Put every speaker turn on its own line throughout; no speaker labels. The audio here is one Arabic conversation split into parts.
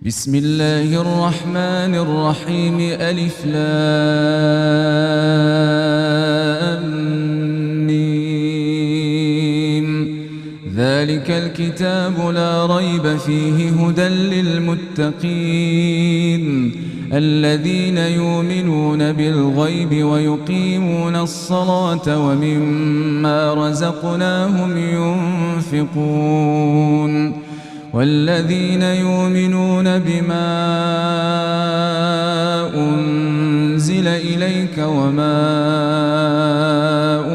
بسم الله الرحمن الرحيم ألف لام ميم. ذلك الكتاب لا ريب فيه هدى للمتقين الذين يؤمنون بالغيب ويقيمون الصلاة ومما رزقناهم ينفقون والذين يؤمنون بما أنزل إليك وما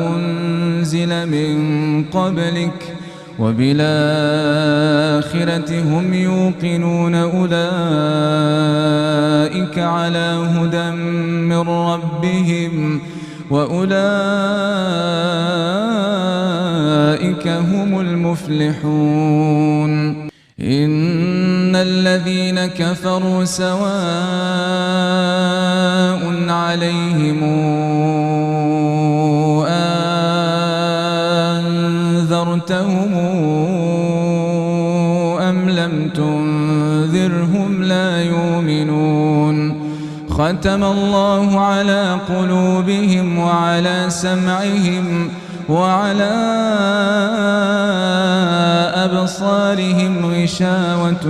أنزل من قبلك وبالآخرة هم يوقنون أولئك على هدى من ربهم وأولئك هم المفلحون. إن الذين كفروا سواء عليهم أنذرتهم أم لم تنذرهم لا يؤمنون. ختم الله على قلوبهم وعلى سمعهم وعلى أبصارهم غشاوة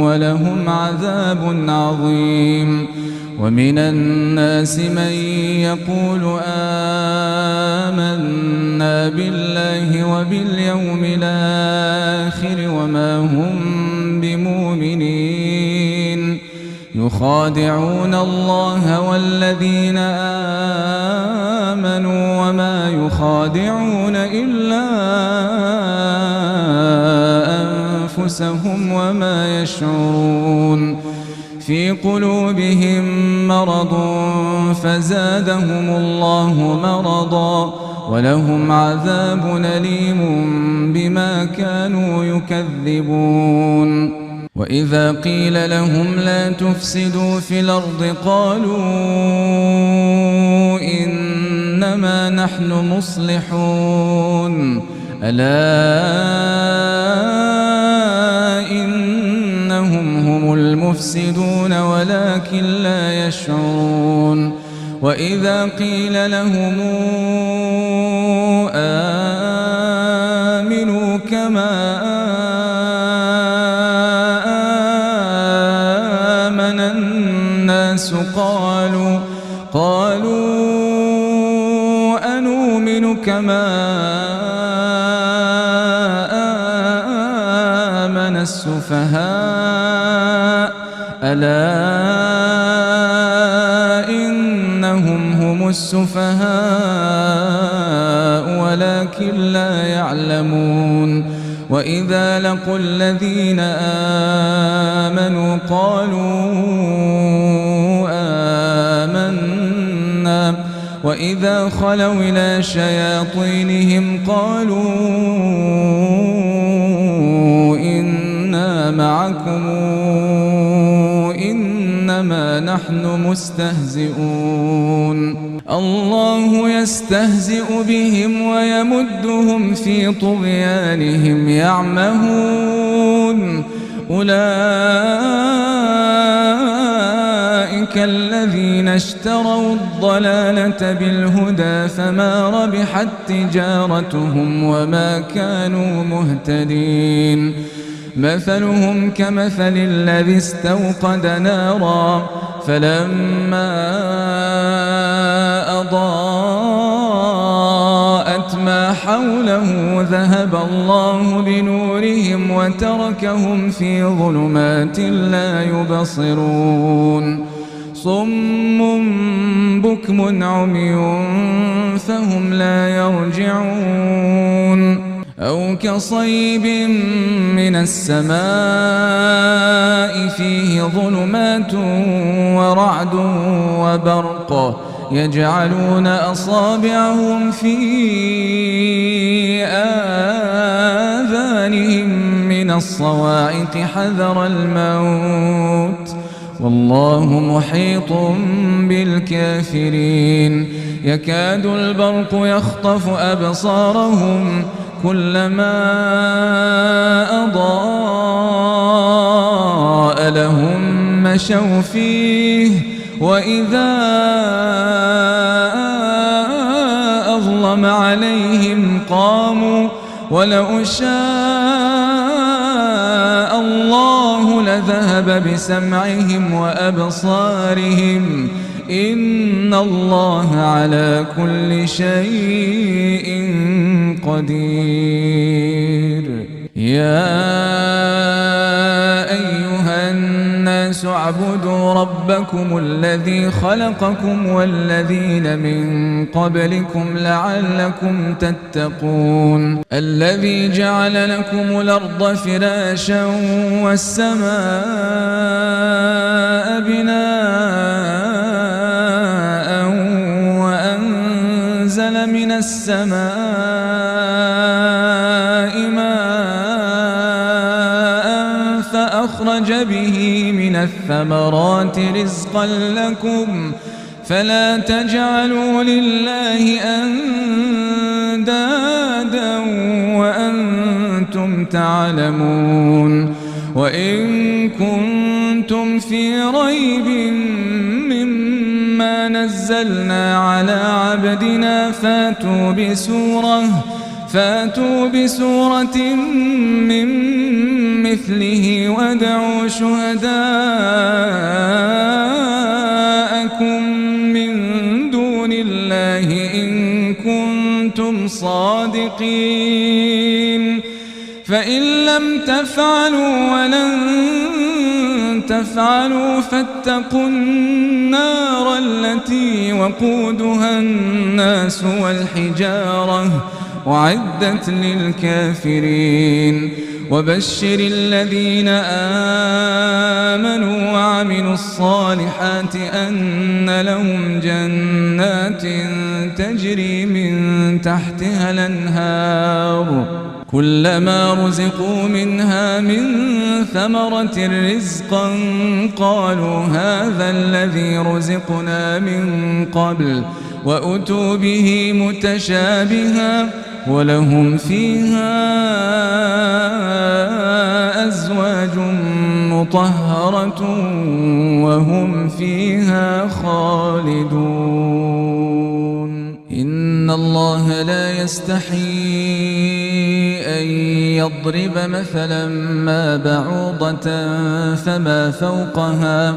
ولهم عذاب عظيم. ومن الناس من يقول آمنا بالله وباليوم الآخر وما هم بمؤمنين يخادعون الله والذين آمنوا وما يخادعون إلا أنفسهم وما يشعرون. في قلوبهم مرض فزادهم الله مرضا ولهم عذاب أليم بما كانوا يكذبون. وإذا قيل لهم لا تفسدوا في الأرض قالوا إنما نحن مصلحون ألا إنهم هم المفسدون ولكن لا يشعرون. وإذا قيل لهم آمنوا كما آمن الناس قالوا أنؤمن كما آمن السفهاء ألا إنهم هم السفهاء ولكن لا يعلمون. وإذا لقوا الذين آمنوا قالوا آمنا وإذا خلوا إلى شياطينهم قالوا إنا معكم إنما نحن مستهزئون. الله يستهزئ بهم ويمدهم في طغيانهم يعمهون. أولئك الذين اشتروا الضلالة بالهدى فما ربحت تجارتهم وما كانوا مهتدين. مثلهم كمثل الذي استوقد نارا فلما أضاءت ما حوله ذهب الله بنورهم وتركهم في ظلمات لا يبصرون. صم بكم عمي فهم لا يرجعون. أو كصيب من السماء فيه ظلمات ورعد وبرق يجعلون أصابعهم في آذانهم من الصواعق حذر الموت والله محيط بالكافرين. يكاد البرق يخطف أبصارهم كلما أضاء براء لهم مشوا فيه، وإذا أظلم عليهم قاموا، ولو شاء الله لذهب بسمعهم وأبصارهم، إن الله على كل شيء قدير. يا أيها الناس اعبدوا ربكم الذي خلقكم والذين من قبلكم لعلكم تتقون. الذي جعل لكم الأرض فراشا والسماء بناء وأنزل من السماء ماء فأخرج به من الثمرات رزقا لكم، فلا تجعلوا لله أندادا وأنتم تعلمون. وإن كنتم في ريب مما نزلنا على عبدنا فاتوا بسورة من مثله وادعوا شهداءكم من دون الله إن كنتم صادقين. فإن لم تفعلوا ولن تفعلوا فاتقوا النار التي وقودها الناس والحجارة أعدت للكافرين. وبشر الذين آمنوا وعملوا الصالحات أن لهم جنات تجري من تحتها الأنهار، كلما رزقوا منها من ثمرة رزقا قالوا هذا الذي رزقنا من قبل، وأتوا به متشابها، ولهم فيها أزواج مطهرة وهم فيها خالدون. إن الله لا يستحيي أن يضرب مثلا ما بعوضة فما فوقها،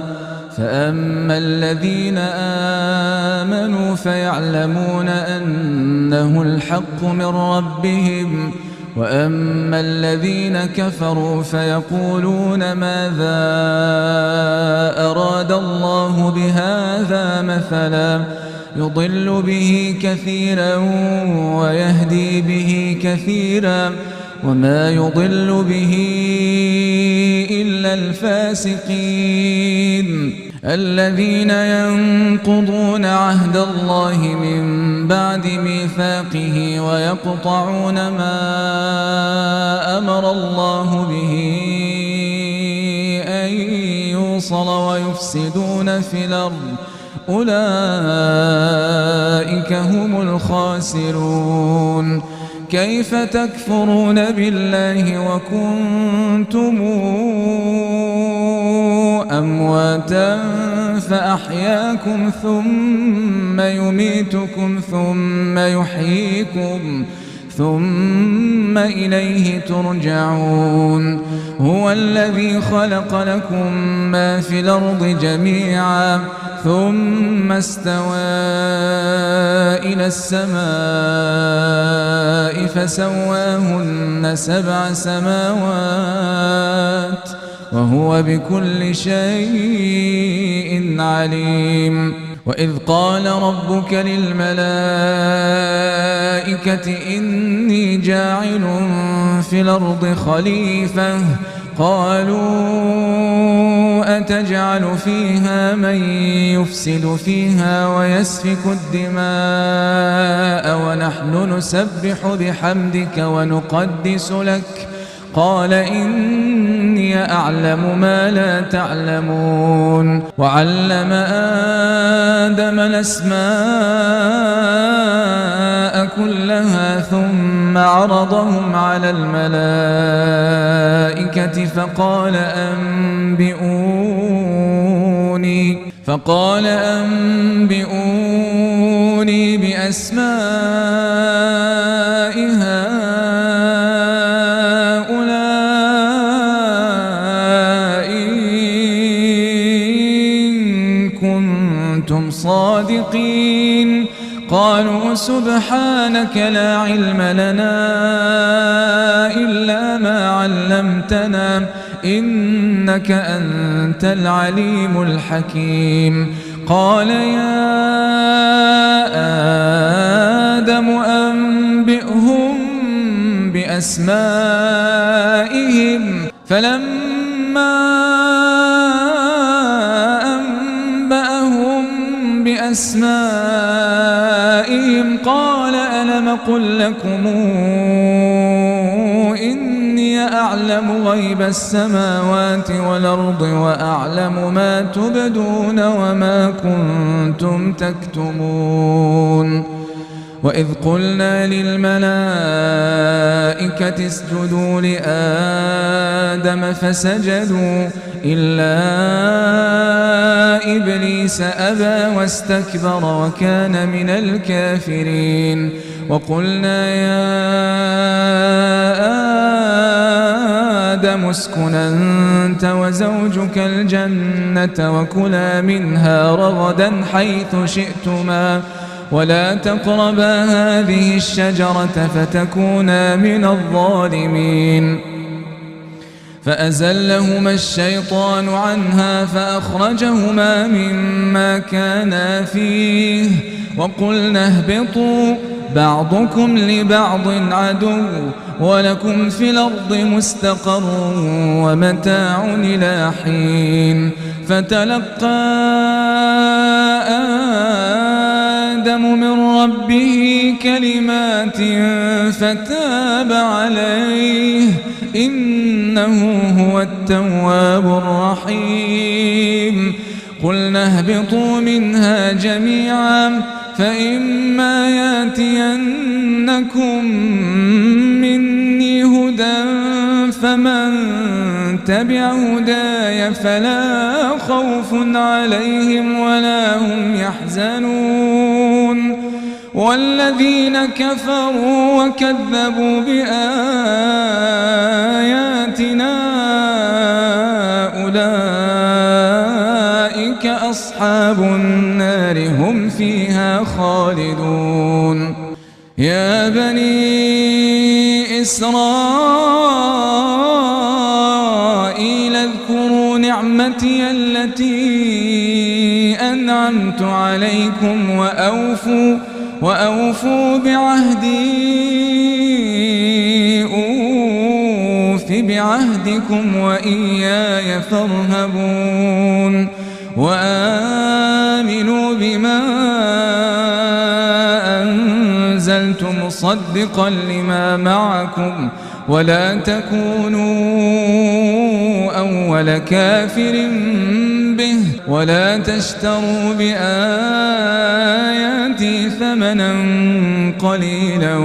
فأما الذين آمنوا فيعلمون أنه الحق من ربهم، وأما الذين كفروا فيقولون ماذا أراد الله بهذا مثلا، يضل به كثيرا ويهدي به كثيرا، وما يضل به إلا الفاسقين الذين ينقضون عهد الله من بعد ميثاقه ويقطعون ما أمر الله به أن يوصل ويفسدون في الأرض، أولئك هم الخاسرون. كيف تكفرون بالله وكنتم أمواتا فأحياكم ثم يميتكم ثم يحييكم ثم إليه ترجعون. هو الذي خلق لكم ما في الأرض جميعا ثم استوى إلى السماء فسواهن 7 سماوات وهو بكل شيء عليم. وإذ قال ربك للملائكة إني جاعل في الأرض خليفة، قالوا أتجعل فيها من يفسد فيها ويسفك الدماء ونحن نسبح بحمدك ونقدس لك، قال إني أعلم ما لا تعلمون. وعلم آدم الأسماء كلها ثم عرضهم على الملائكة فقال أنبئوني بأسماء هؤلاء إن كنتم صادقين. قالوا سبحانك لا علم لنا إلا ما علمتنا إنك أنت العليم الحكيم. قال يا آدم أنبئهم بأسمائهم فلما أنبأهم بأسمائهم قال ألم قل لكم إني أعلم غيب السماوات والأرض وأعلم ما تبدون وما كنتم تكتمون. وإذ قلنا للملائكة اسجدوا لآدم فسجدوا إلا إبليس أبى واستكبر وكان من الكافرين. وقلنا يا آدم اسكن أنت وزوجك الجنة وكلا منها رغدا حيث شئتما ولا تقربا هذه الشجرة فتكونا من الظالمين. فأزلهما الشيطان عنها فأخرجهما مما كانا فيه وقلنا اهبطوا بعضكم لبعض عدو ولكم في الأرض مستقر ومتاع إلى حين. فتلقى آدم من ربه كلمات فتاب عليه إنه هو التواب الرحيم. قلنا اهبطوا منها جميعا فإما ياتينكم مني هدى فمن تبع هداي فلا خوف عليهم ولا هم يحزنون. والذين كفروا وكذبوا بآياتنا أولئك أصحاب النار هم فيها خالدون. يا بني إسرائيل اذكروا نعمتي التي أنعمت عليكم وأوفوا بعهدي أوف بعهدكم وإياي فارهبون. وآمنوا بما أنزلت مصدقا لما معكم ولا تكونوا أول كافر به ولا تشتروا بآياتي ثمنا قليلا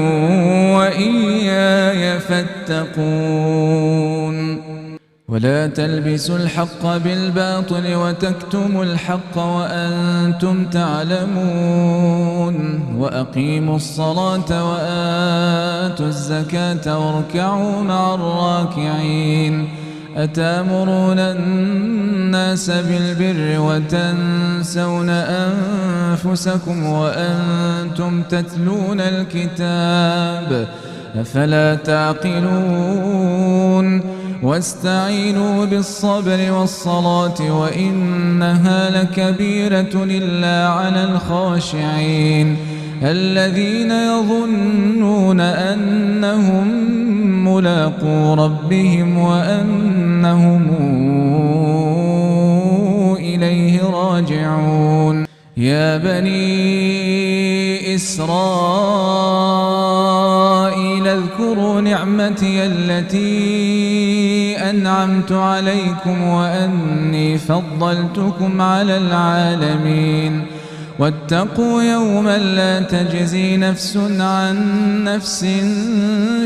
وإياي فاتقون. ولا تلبسوا الحق بالباطل وتكتموا الحق وأنتم تعلمون. وأقيموا الصلاة وآتوا الزكاة واركعوا مع الراكعين. أتأمرون الناس بالبر وتنسون أنفسكم وأنتم تتلون الكتاب أفلا تعقلون. واستعينوا بالصبر والصلاة وإنها لكبيرة إلا على الخاشعين الذين يظنون أنهم ملاقو ربهم وأنهم إليه راجعون. يا بني إسرائيل اذكروا نعمتي التي أنعمت عليكم وأني فضلتكم على العالمين. واتقوا يوما لا تجزي نفس عن نفس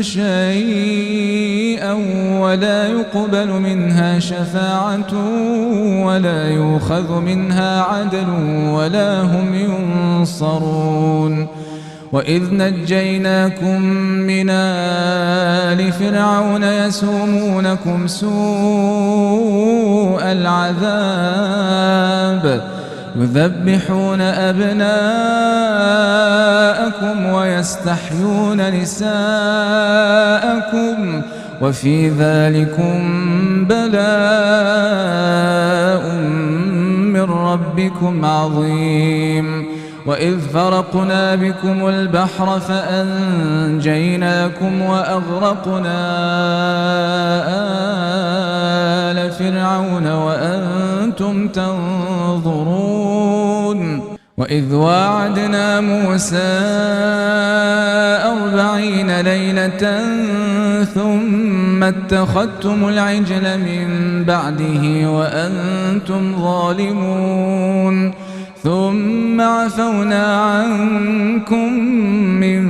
شيئا ولا يقبل منها شفاعة ولا يؤخذ منها عدل ولا هم ينصرون. وإذ نجيناكم من آل فرعون يسومونكم سوء العذاب يذبحون أبناءكم ويستحيون نساءكم وفي ذلكم بلاء من ربكم عظيم. وإذ فرقنا بكم البحر فأنجيناكم وأغرقنا آل فرعون وأنتم تنظرون. وإذ واعدنا موسى 40 ليلة ثم اتخذتم العجل من بعده وأنتم ظالمون ثم عفونا عنكم من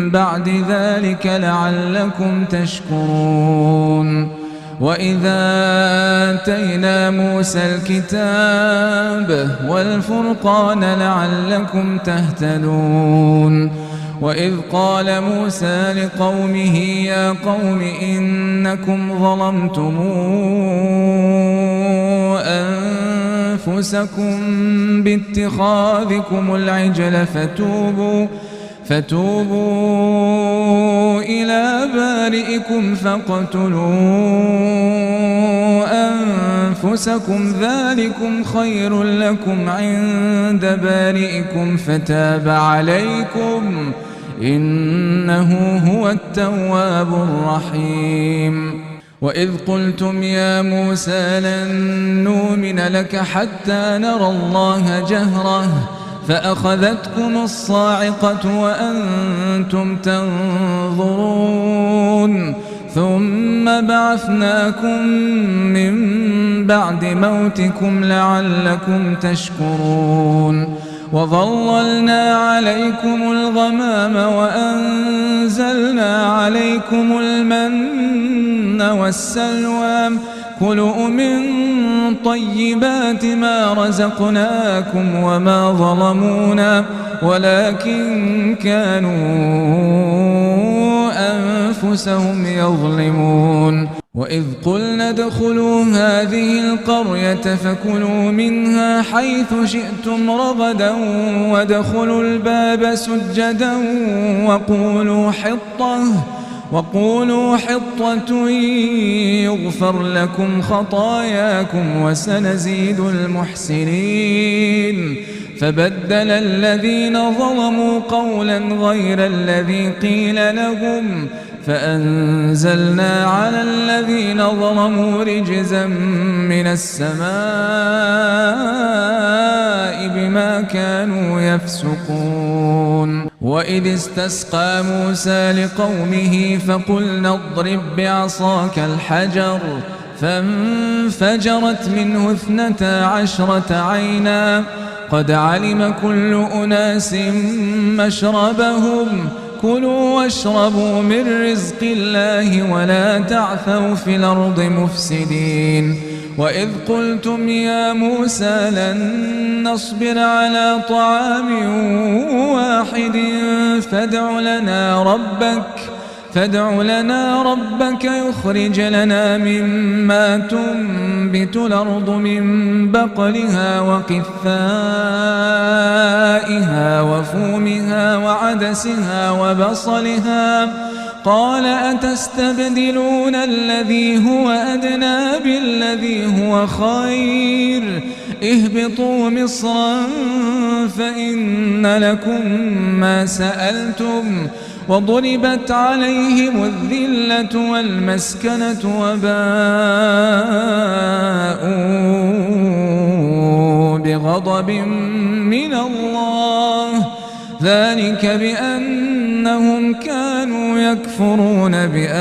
بعد ذلك لعلكم تشكرون. وإذا آتينا موسى الكتاب والفرقان لعلكم تهتدون. وإذ قال موسى لقومه يا قوم إنكم ظلمتم أنفسكم باتخاذكم العجل فتوبوا إلى بارئكم فاقتلوا أنفسكم ذلكم خير لكم عند بارئكم فتاب عليكم إنه هو التواب الرحيم. وإذ قلتم يا موسى لن نؤمن لك حتى نرى الله جهرة فأخذتكم الصاعقة وأنتم تنظرون ثم بعثناكم من بعد موتكم لعلكم تشكرون. وظللنا عليكم الغمام وأنزلنا عليكم المن والسلوى كلوا من طيبات ما رزقناكم وما ظلمونا ولكن كانوا أنفسهم يظلمون. وإذ قلنا ادخلوا هذه القرية فكلوا منها حيث شئتم رغدا وادخلوا الباب سجدا وقولوا حطة يغفر لكم خطاياكم وسنزيد المحسنين. فبدل الذين ظلموا قولا غير الذي قيل لهم فأنزلنا على الذين ظلموا رجزا من السماء بما كانوا يفسقون. وإذ استسقى موسى لقومه فقلنا اضرب بعصاك الحجر فانفجرت منه 12 عينا قد علم كل أناس مشربهم كلوا واشربوا من رزق الله ولا تعثوا في الأرض مفسدين. وإذ قلتم يا موسى لن نصبر على طعام واحد فادع لنا ربك يخرج لنا مما تنبت الأرض من بقلها وقثائها وفومها وعدسها وبصلها قال أتستبدلون الذي هو أدنى بالذي هو خير اهبطوا مصرا فإن لكم ما سألتم وضربت عليهم الذلة والمسكنة وباءوا بغضب من الله ذلك بأنهم كانوا يكفرون بآيات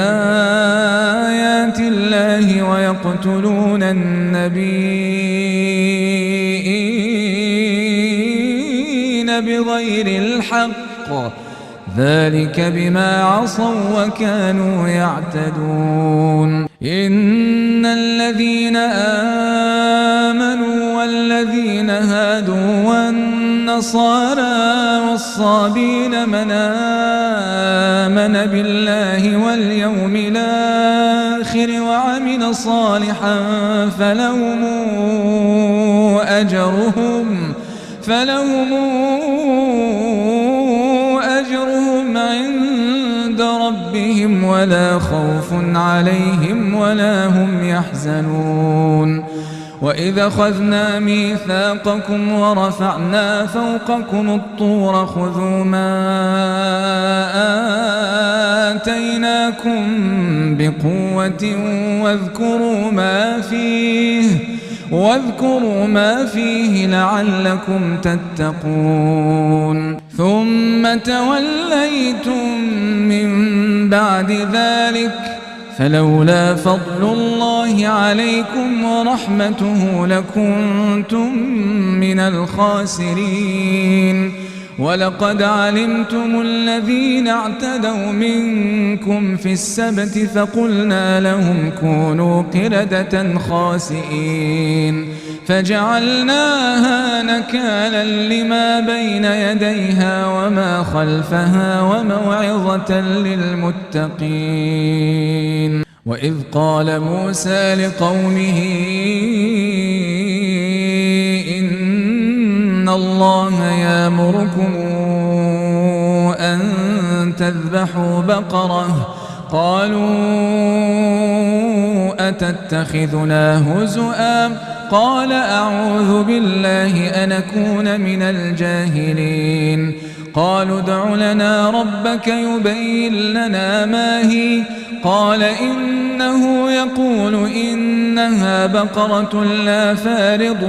الله ويقتلون النبيين الإنجيل بغير الحق ذلك بما عصوا وكانوا يعتدون إن الذين آمنوا والذين هادوا والنصارى والصابين من آمن بالله واليوم الآخر وعمل صالحا فلهم أجرهم عند ربهم ولا خوف عليهم ولا هم يحزنون وإذا أخذنا ميثاقكم ورفعنا فوقكم الطور خذوا ما آتيناكم بقوة واذكروا ما فيه لعلكم تتقون ثم توليتم من بعد ذلك فلولا فضل الله عليكم ورحمته لكنتم من الخاسرين ولقد علمتم الذين اعتدوا منكم في السبت فقلنا لهم كونوا قردة خاسئين فجعلناها نكالا لما بين يديها وما خلفها وموعظة للمتقين وإذ قال موسى لقومه إن الله يأمركم أن تذبحوا بقرة قالوا أتتخذنا هزؤا قال أعوذ بالله أن أكون من الجاهلين قالوا ادع لنا ربك يبين لنا ما هي قال إنه يقول إنها بقرة لا فارض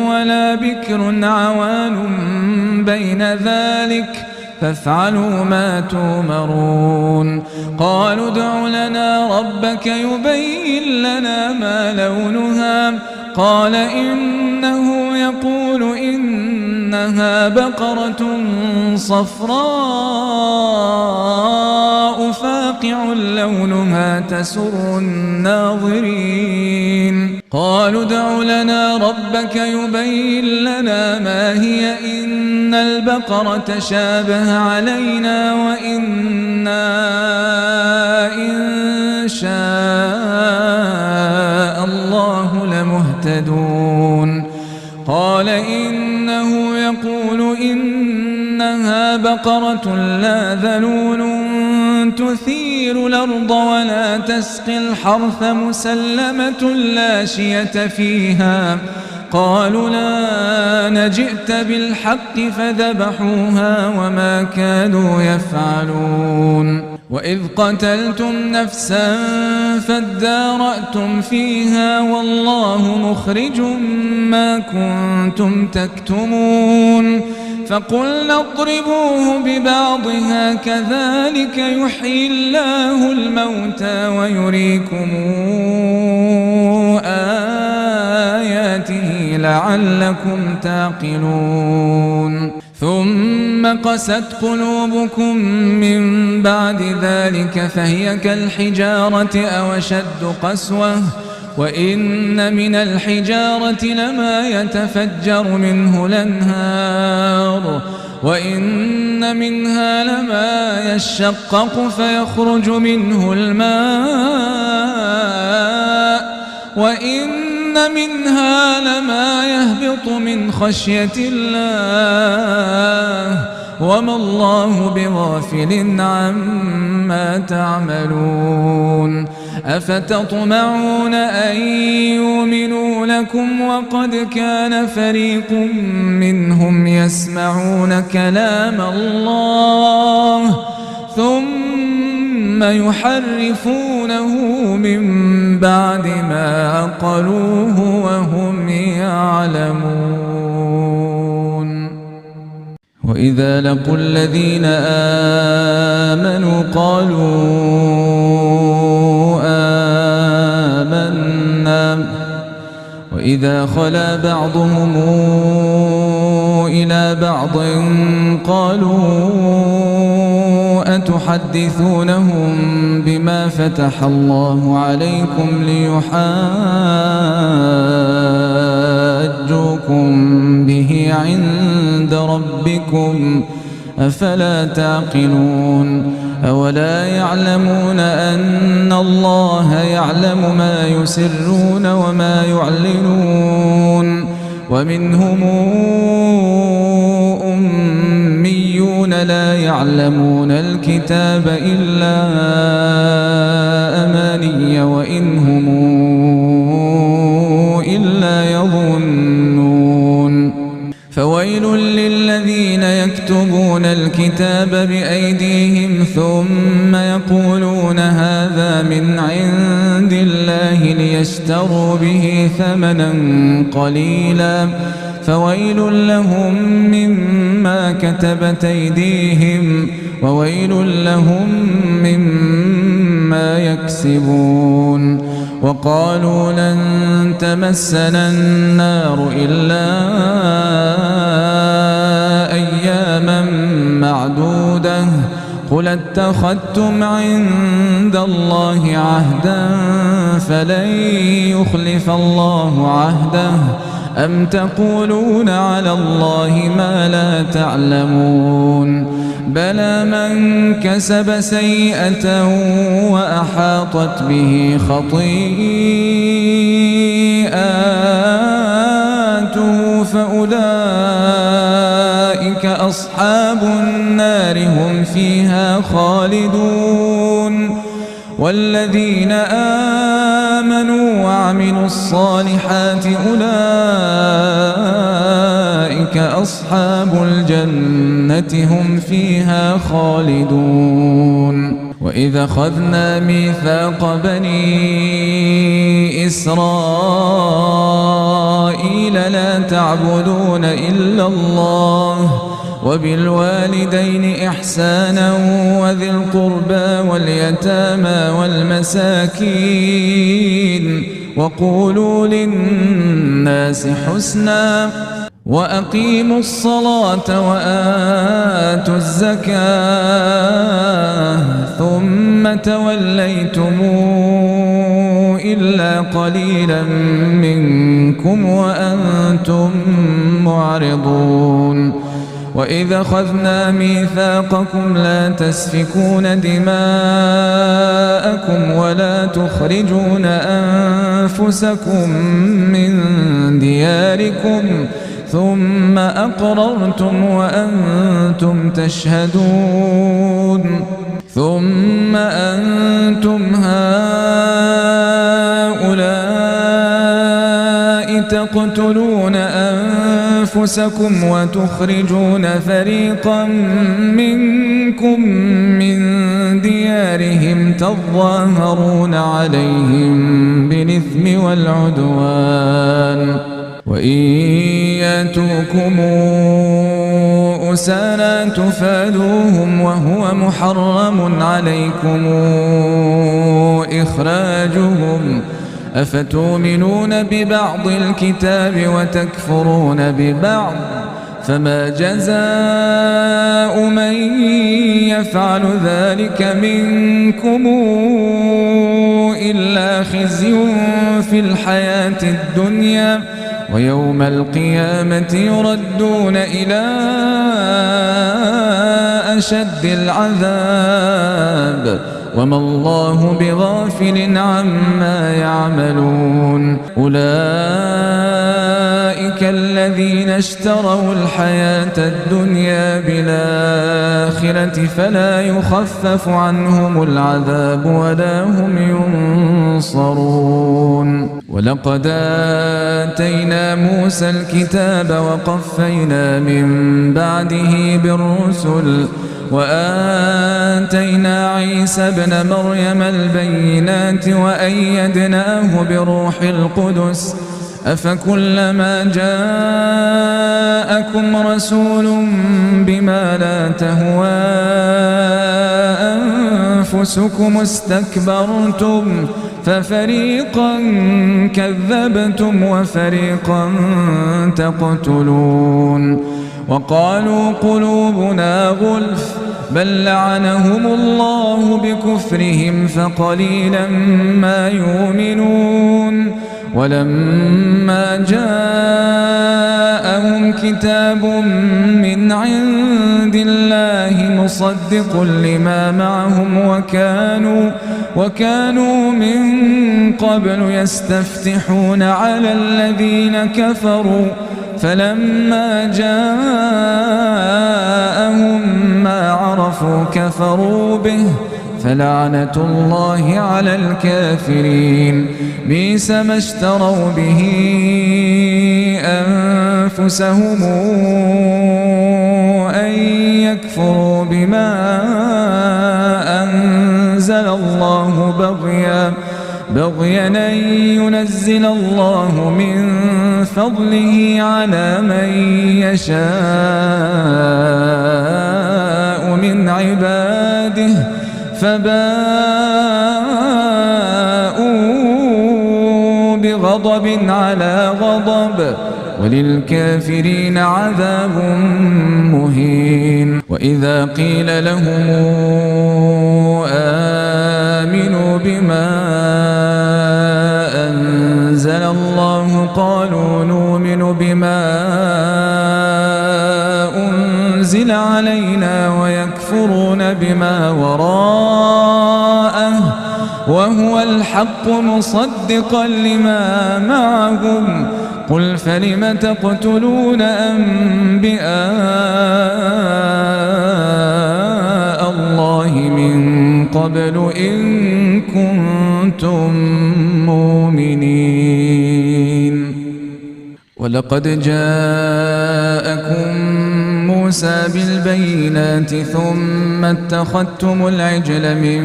ولا بكر عوان بين ذلك فافعلوا ما تؤمرون قالوا ادع لنا ربك يبين لنا ما لونها قال إنه يقول إنها بقرة صفراء فاقع لونها تسر الناظرين قالوا ادع لنا ربك يبين لنا ما هي إن البقرة شابه علينا وإنا إن شاء الله لمهتدون قال إنه يقول إنها بقرة لا ذلول تثير الأرض ولا تسقي الحرث مسلمة لا شية فيها قالوا لا نجئت بالحق فذبحوها وما كانوا يفعلون وإذ قتلتم نفسا فادارأتم فيها والله مخرج ما كنتم تكتمون فقلنا اضربوه ببعضها كذلك يحيي الله الموتى ويريكم آياته لعلكم تعقلون ثم قست قلوبكم من بعد ذلك فهي كالحجارة أو أشد قسوة وإن من الحجارة لما يتفجر منه الأنهار وإن منها لما يشقق فيخرج منه الماء وإن منها لما يهبط من خشية الله وما الله بغافل عما تعملون أفتطمعون أن يؤمنوا لكم وقد كان فريق منهم يسمعون كلام الله ثم يحرفونه من بعد ما عقلوه وهم يعلمون وإذا لقوا الذين آمنوا قالوا آمنا وإذا خلا بعضهم إلى بعض قالوا أتحدثونهم بما فتح الله عليكم ليحاجوكم به عند ربكم أفلا تعقلون أولا يعلمون أن الله يعلم ما يسرون وما يعلنون ومنهم أميون لا يعلمون الكتاب إلا أماني وإن هم إلا يظنون فويل للذين يكتبون الكتاب بأيديهم ثم يقولون هذا من عند الله ليشتروا به ثمنا قليلا فويل لهم مما كتبت أيديهم وويل لهم مما يكسبون وقالوا لن تمسنا النار إلا أياما معدودة قل اتخذتم عند الله عهدا فلن يخلف الله عهده أم تقولون على الله ما لا تعلمون بلى من كسب سيئة وأحاطت به خطيئاته فأولئك أصحاب النار هم فيها خالدون والذين آمنوا وعملوا الصالحات أولئك أصحاب الجنة هم فيها خالدون وإذا أخذنا ميثاق بني إسرائيل لا تعبدون إلا الله وبالوالدين إحسانا وذي القربى واليتامى والمساكين وقولوا للناس حسنا وأقيموا الصلاة وآتوا الزكاة ثم توليتم إلا قليلا منكم وأنتم معرضون وإذا أخذنا ميثاقكم لا تسفكون دماءكم ولا تخرجون أنفسكم من دياركم ثم أقررتم وأنتم تشهدون ثم أنتم هؤلاء تقتلون أنفسكم وتخرجون فريقا منكم من ديارهم تظاهرون عليهم بالإثم والعدوان وإن يأتوكم أسارى تفادوهم وهو محرم عليكم إخراجهم أفتؤمنون ببعض الكتاب وتكفرون ببعض فما جزاء من يفعل ذلك منكم إلا خزي في الحياة الدنيا ويوم القيامة يردون إلى أشد العذاب وما الله بغافل عما يعملون أولئك الذين اشتروا الحياة الدنيا بالآخرة فلا يخفف عنهم العذاب ولا هم ينصرون ولقد آتينا موسى الكتاب وقفينا من بعده بالرسل وآتينا عيسى ابن مريم البينات وأيدناه بروح القدس أفكلما جاءكم رسول بما لا تهوى أنفسكم استكبرتم ففريقا كذبتم وفريقا تقتلون وقالوا قلوبنا غلف بل لعنهم الله بكفرهم فقليلا ما يؤمنون ولما جاءهم كتاب من عند الله مصدق لما معهم وكانوا من قبل يستفتحون على الذين كفروا فلما جاءهم ما عرفوا كفروا به فلعنة الله على الكافرين بئس ما اشتروا به أنفسهم أن يكفروا بما أنزل الله بغيا أن ينزل الله من فضله على من يشاء من عباده فباءوا بغضب على غضب وللكافرين عذاب مهين وإذا قيل لهم آمنوا بما أنزل الله قالوا نؤمن بما أنزل علينا ويكفرون بما وراءه وهو الحق مصدقا لما معهم قل فلم تقتلون أنبياء الله من قبل إن كنتم مؤمنين ولقد جاءكم موسى بالبينات ثم اتخذتم العجل من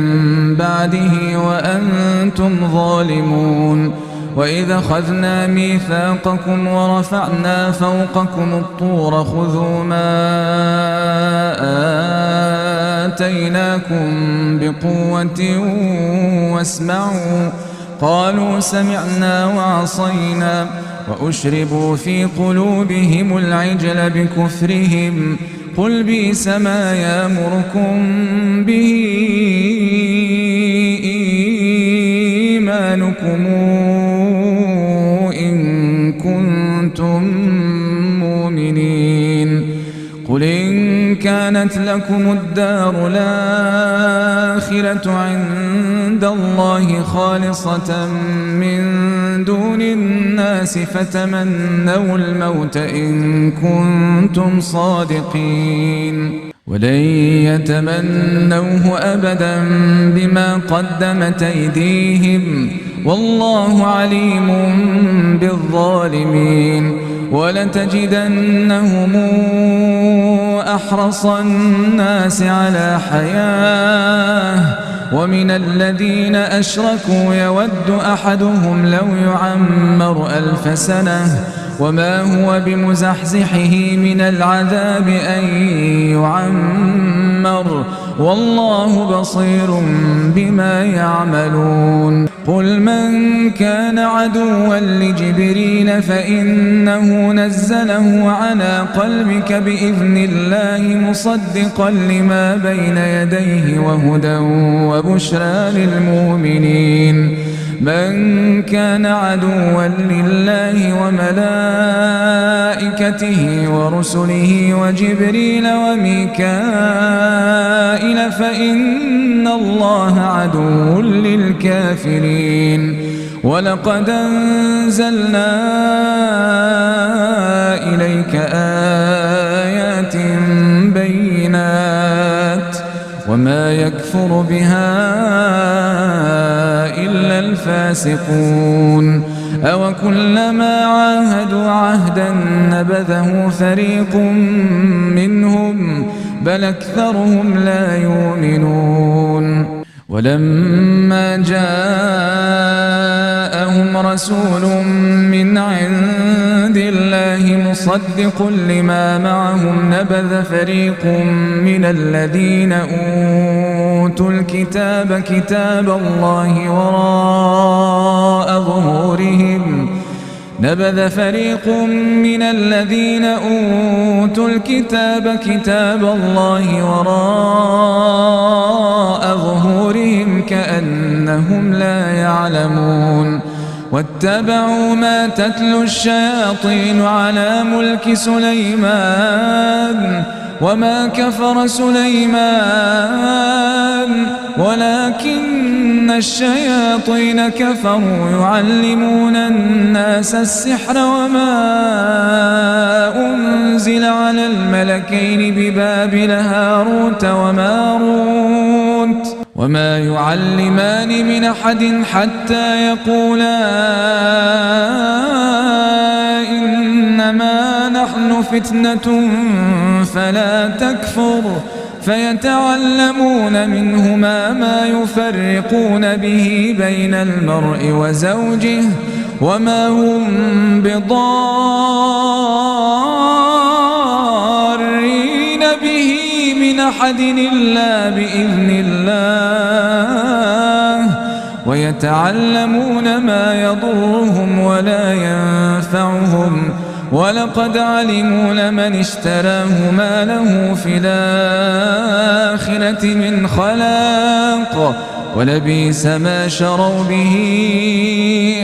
بعده وأنتم ظالمون وإذا أخذنا ميثاقكم ورفعنا فوقكم الطور خذوا ما آتيناكم بقوة واسمعوا قالوا سمعنا وعصينا وأشربوا في قلوبهم العجل بكفرهم قل بئس ما يأمركم به إيمانكم إن كنتم مؤمنين قل إن كانت لكم الدار الآخرة عند الله خالصة من دون الناس فتمنوا الموت إن كنتم صادقين ولن يتمنوه أبدا بما قدمت أيديهم والله عليم بالظالمين ولتجدنهم أحرص الناس على حياة ومن الذين أشركوا يود أحدهم لو يعمر 1000 سنة وما هو بمزحزحه من العذاب أن يعمر والله بصير بما يعملون قل من كان عدوا لجبريل فإنه نزله على قلبك بإذن الله مصدقا لما بين يديه وهدى وبشرى للمؤمنين من كان عدوا لله وملائكته ورسله وجبريل وميكائيل فإن الله عدو للكافرين ولقد أنزلنا إليك آيات بينات وما يكفر بها إلا الفاسقون أوكلما عاهدوا عهدا نبذه فريق منهم بل أكثرهم لا يؤمنون ولما جاءهم رسول من عند الله مصدق لما معهم نبذ فريق من الذين أوتوا الكتاب كتاب الله وراء ظهورهم نبذ فريق من الذين أوتوا الكتاب كتاب الله وراء ظهورهم كأنهم لا يعلمون واتبعوا ما تتلو الشياطين على ملك سليمان وما كفر سليمان ولكن الشياطين كفروا يعلمون الناس السحر وما أنزل على الملكين ببابل هاروت وماروت وما يعلمان من أحد حتى يقولا إنما نحن فتنة فلا تكفر فيتعلمون منهما ما يفرقون به بين المرء وزوجه وما هم بضارين به من أحد إلا بإذن الله ويتعلمون ما يضرهم ولا ينفعهم ولقد علموا لمن اشتراه ما له في الآخرة من خلاق ولبئس ما شروا به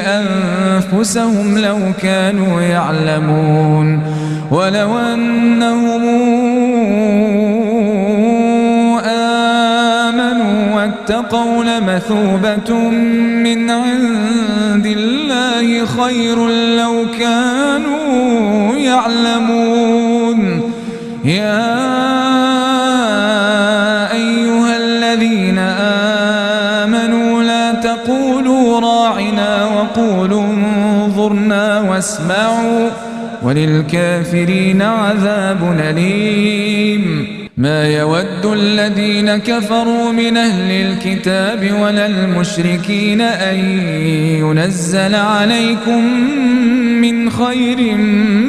أنفسهم لو كانوا يعلمون ولو أنهم آمنوا واتقوا لمثوبة من عند الله خير لو كانوا يعلمون يا أيها الذين آمنوا لا تقولوا راعنا وقولوا انظرنا واسمعوا وللكافرين عذاب أليم ما يود الذين كفروا من أهل الكتاب ولا المشركين أن ينزل عليكم من خير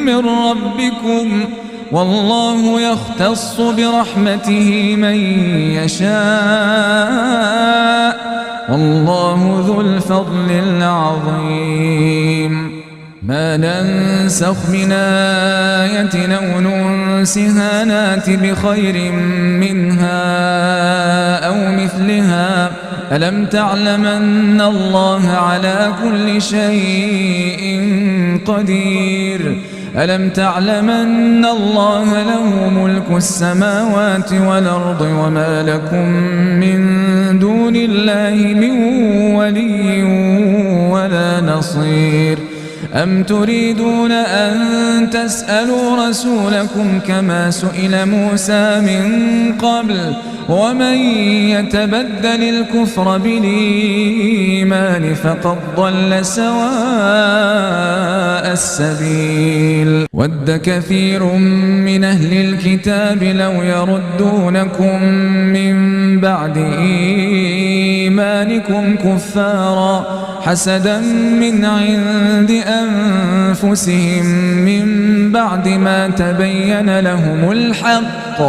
من ربكم والله يختص برحمته من يشاء والله ذو الفضل العظيم ما ننسخ من آية أو ننسها نات بخير منها أو مثلها ألم تعلم أن الله على كل شيء قدير ألم تعلم أن الله له ملك السماوات والأرض وما لكم من دون الله من ولي ولا نصير أم تريدون أن تسألوا رسولكم كما سئل موسى من قبل ومن يتبدل الكفر بالإيمان فقد ضل سواء السبيل ود كثير من أهل الكتاب لو يردونكم من بعد إيمانكم كفارا حسدا من عند أنفسهم من بعد ما تبين لهم الحق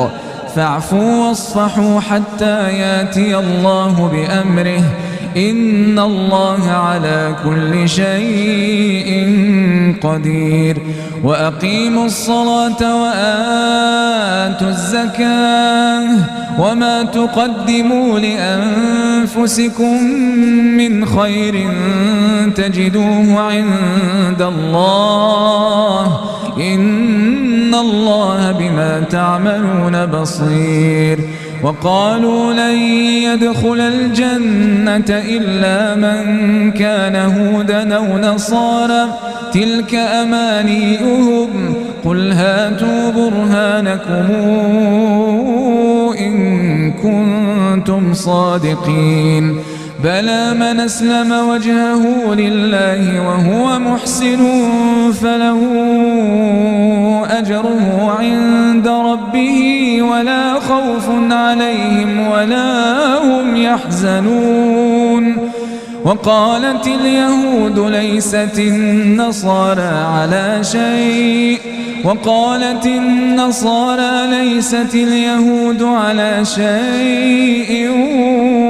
فاعفوا واصفحوا حتى ياتي الله بأمره إن الله على كل شيء قدير وأقيموا الصلاة وآتوا الزكاة وما تقدموا لأنفسكم من خير تجدوه عند الله إن الله بما تعملون بصير وقالوا لن يدخل الجنة إلا من كان هودا أو نصارى تلك أمانيهم قل هاتوا برهانكم إن كنتم صادقين بلى من أسلم وجهه لله وهو محسن فله أجره عند ربه ولا خوف عليهم ولا هم يحزنون وقالت اليهود ليست النصارى على شيء وقالت النصارى ليست اليهود على شيء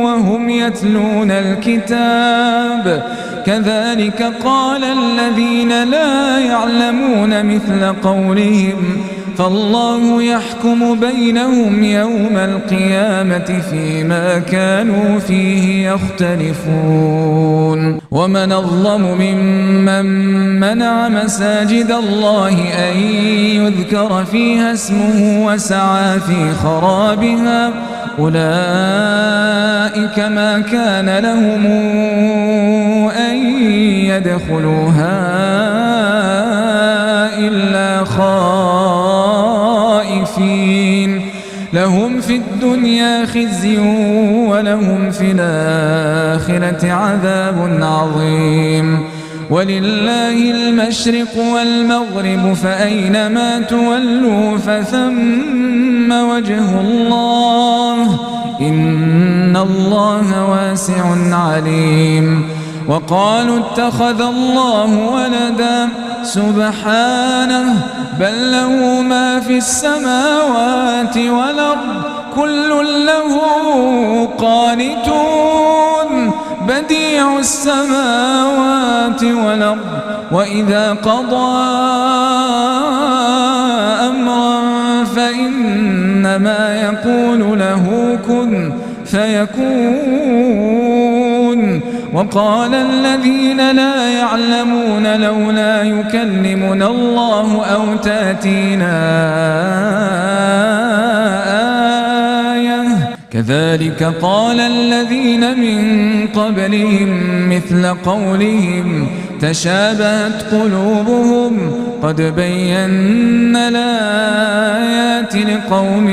وهم يتلون الكتاب كذلك قال الذين لا يعلمون مثل قولهم فالله يحكم بينهم يوم القيامة فيما كانوا فيه يختلفون ومن أظلم ممن منع مساجد الله أن يذكر فيها اسمه وسعى في خرابها أولئك ما كان لهم أن يدخلوها إلا خائفين لهم في الدنيا خزي ولهم في الآخرة عذاب عظيم ولله المشرق والمغرب فأينما تولوا فثم وجه الله إن الله واسع عليم وقالوا اتخذ الله ولدا سبحانه بل له ما في السماوات والأرض كل له قانتون بديع السماوات والأرض وإذا قضى أمرا فإنما يقول له كن فيكون وقال الذين لا يعلمون لولا يكلمنا الله أو تأتينا آية كذلك قال الذين من قبلهم مثل قولهم تشابهت قلوبهم قد بينا الآيات لقوم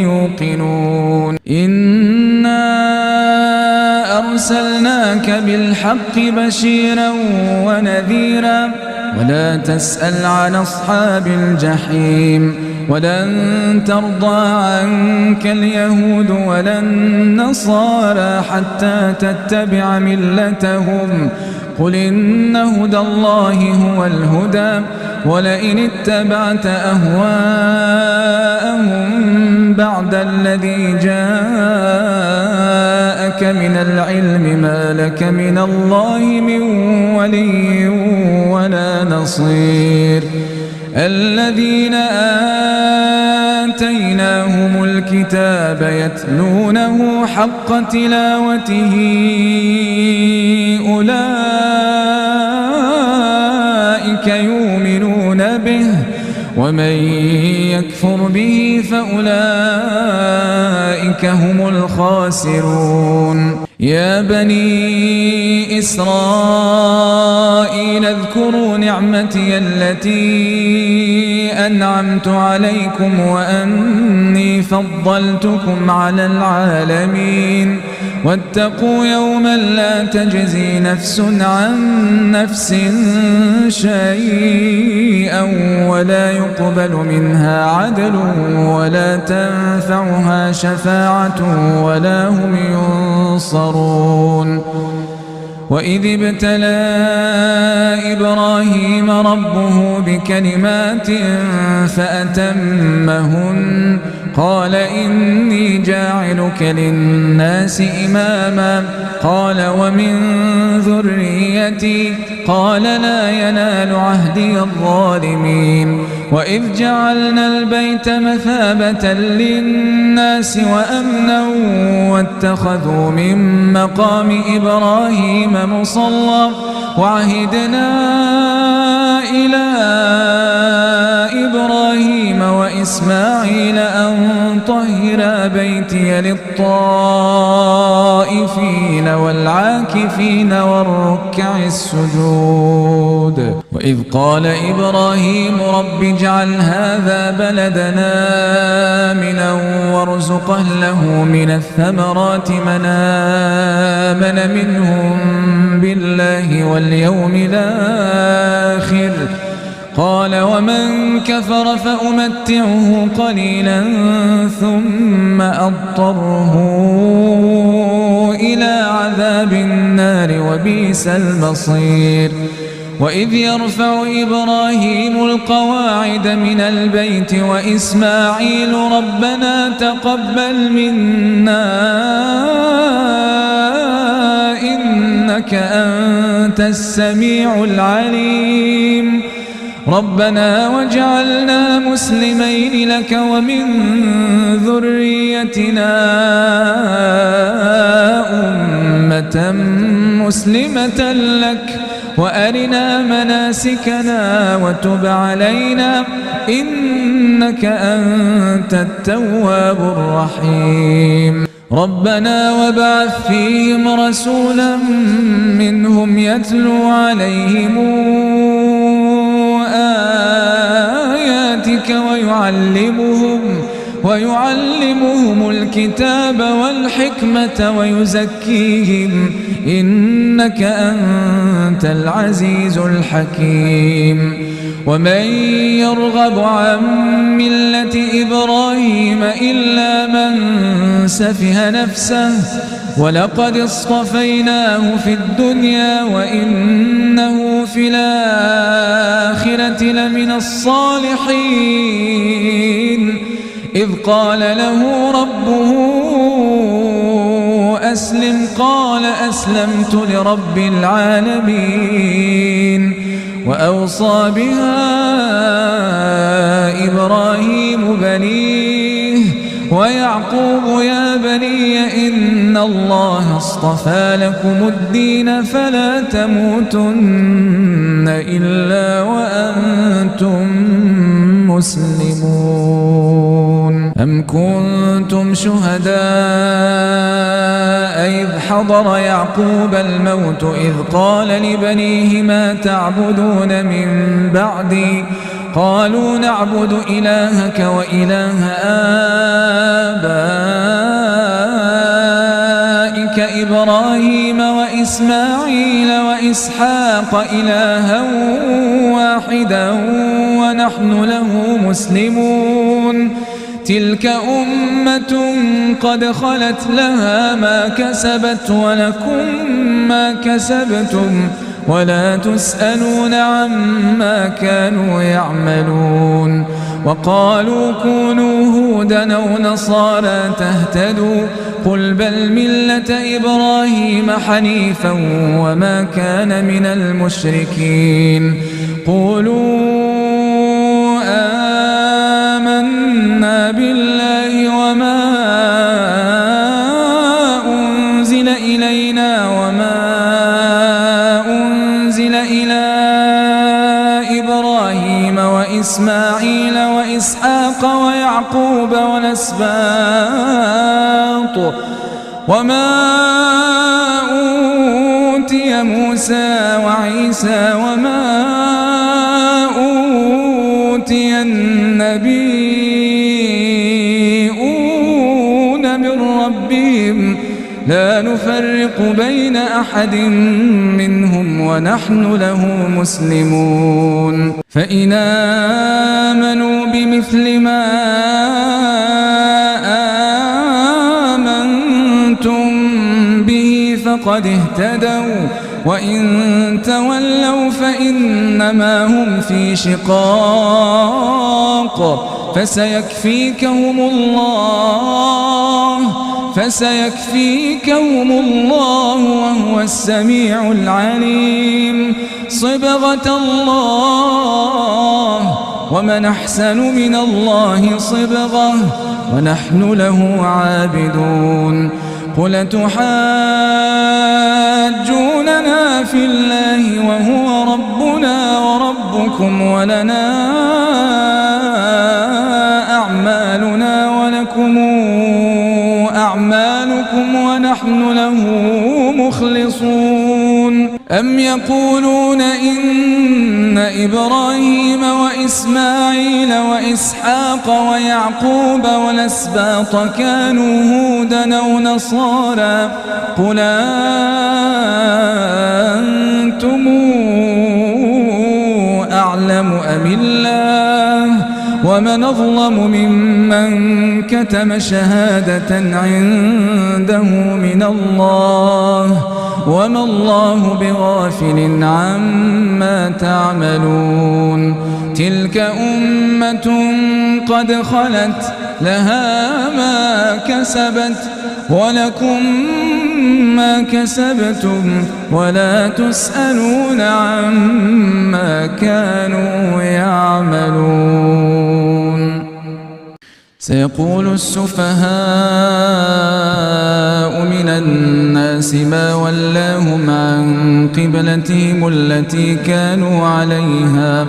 يوقنون إنا أرسلناك بالحق بشيرا ونذيرا ولا تسأل عن أصحاب الجحيم ولن ترضى عنك اليهود ولا النصارى حتى تتبع ملتهم قل إن هدى الله هو الهدى ولئن اتبعت أهواءهم بعد الذي جاءك من العلم ما لك من الله من ولي ولا نصير الذين آتيناهم الكتاب يتلونه حق تلاوته أولئك يؤمنون به ومن يكفر به فأولئك هم الخاسرون يا بني إسرائيل اذكروا نعمتي التي أنعمت عليكم وأني فضلتكم على العالمين واتقوا يوما لا تجزي نفس عن نفس شيئا ولا يقبل منها عدل ولا تنفعها شفاعة ولا هم ينصرون وإذ ابتلى إبراهيم ربه بكلمات فأتمهن قال إني جاعلك للناس إماما قال ومن ذريتي قال لا ينال عهدي الظالمين وإذ جعلنا البيت مثابة للناس وأمنا واتخذوا من مقام إبراهيم مصلى وعهدنا إلى إبراهيم وإسماعيل أن طهر بيتي للطائفين والعاكفين والركع السجود وإذ قال إبراهيم رب اجعل هذا بلدنا آمنا وارزق أهله من الثمرات من آمن منهم بالله واليوم الآخر قال ومن كفر فأمتعه قليلا ثم أضطره إلى عذاب النار وبئس المصير وإذ يرفع إبراهيم القواعد من البيت وإسماعيل ربنا تقبل منا إنك إنك أنت السميع العليم ربنا واجعلنا مسلمين لك ومن ذريتنا أمة مسلمة لك وأرنا مناسكنا وتب علينا إنك أنت التواب الرحيم ربنا وابعث فيهم رسولا منهم يتلو عليهم آياتك ويعلمهم الكتاب والحكمة ويزكيهم إنك أنت العزيز الحكيم ومن يرغب عن ملة إبراهيم إلا من سفه نفسه ولقد اصطفيناه في الدنيا وإنه في الآخرة لمن الصالحين إذ قال له ربه أسلم قال أسلمت لرب العالمين وأوصى بها إبراهيم بنيه ويعقوب يا بني إن الله اصطفى لكم الدين فلا تموتن إلا وأنتم مسلمون أم كنتم شهداء إذ حضر يعقوب الموت إذ قال لبنيه ما تعبدون من بعدي قالوا نعبد إلهك وإله آبائك إبراهيم وإسماعيل وإسحاق إلها واحدا ونحن له مسلمون تلك أمة قد خلت لها ما كسبت ولكم ما كسبتم ولا تسألون عما كانوا يعملون وقالوا كونوا هودا أو نصارى تهتدوا قل بل ملة إبراهيم حنيفا وما كان من المشركين قولوا آمنا بالله وما أنزل إلينا وما أنزل إلى إبراهيم وإسماعيل وإسحاق ويعقوب والأسباط وما أوتي موسى وعيسى وما أوتي النبيون من ربهم لا نفرق بين أحد منهم ونحن له مسلمون فإن آمنوا بمثل ما آمنتم به فقد اهتدوا وإن تولوا فإنما هم في شقاق فسيكفيكهم الله وهو السميع العليم صبغة الله ومن أحسن من الله صبغة ونحن له عابدون قل تحاجوننا في الله وهو ربنا وربكم ولنا أعمالنا ولكم أعمالكم ونحن له مخلصون أم يقولون إن إبراهيم وإسماعيل وإسحاق ويعقوب والأسباط كانوا هودا أو نصارى قل أنتم أعلم أم الله ومن أظلم ممن كتم شهادة عنده من الله وما الله بغافل عما تعملون تلك أمة قد خلت لها ما كسبت ولكم ما كسبتم ولا تسألون عما كانوا يعملون. سيقول السفهاء من الناس ما ولاهم عن قبلتهم التي كانوا عليها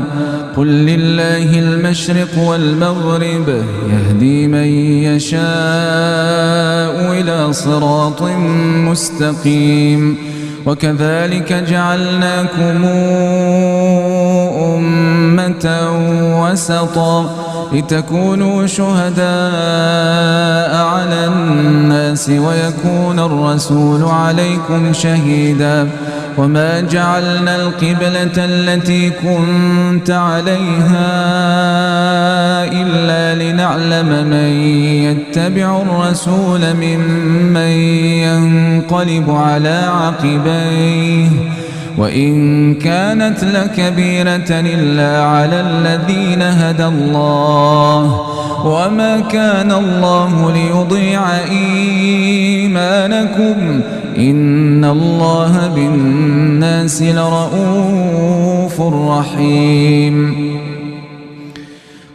قل لله المشرق والمغرب يهدي من يشاء إلى صراط مستقيم. وكذلك جعلناكم أمة وسطا لتكونوا شهداء على الناس ويكون الرسول عليكم شهيدا. وما جعلنا القبلة التي كنت عليها إلا لنعلم من يتبع الرسول ممن ينقلب على عقبيه وإن كانت لكبيرة إلا على الذين هدى الله وما كان الله ليضيع إيمانكم إن الله بالناس لرؤوف رحيم.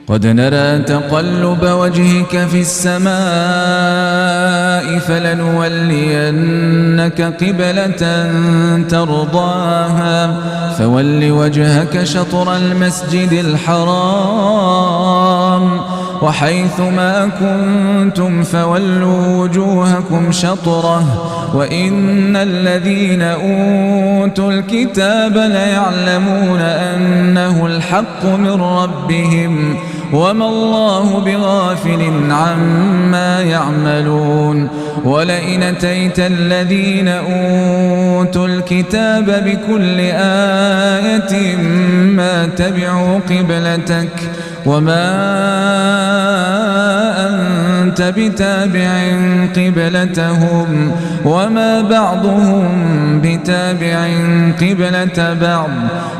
قد نرى تقلب وجهك في السماء فلنولينك قبلة ترضاها فول وجهك شطر المسجد الحرام وحيث ما كنتم فولوا وجوهكم شطره وإن الذين أوتوا الكتاب ليعلمون أنه الحق من ربهم وما الله بغافل عما يعملون. ولئن أتيت الذين أوتوا الكتاب بكل آية ما تبعوا قبلتك وما أنت بتابع قبلتهم وما بعضهم بتابع قبلة بعض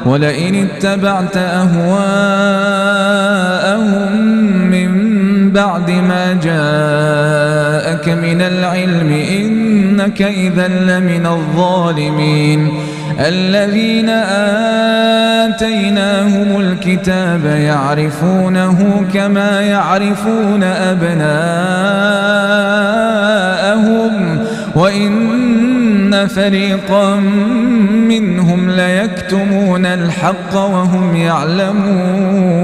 ولئن اتبعت أهواءهم من بعد ما جاءك من العلم إنك إذا لمن الظالمين. الذين آتيناهم الكتاب يعرفونه كما يعرفون أبناءهم وإن فريقا منهم ليكتمون الحق وهم يعلمون.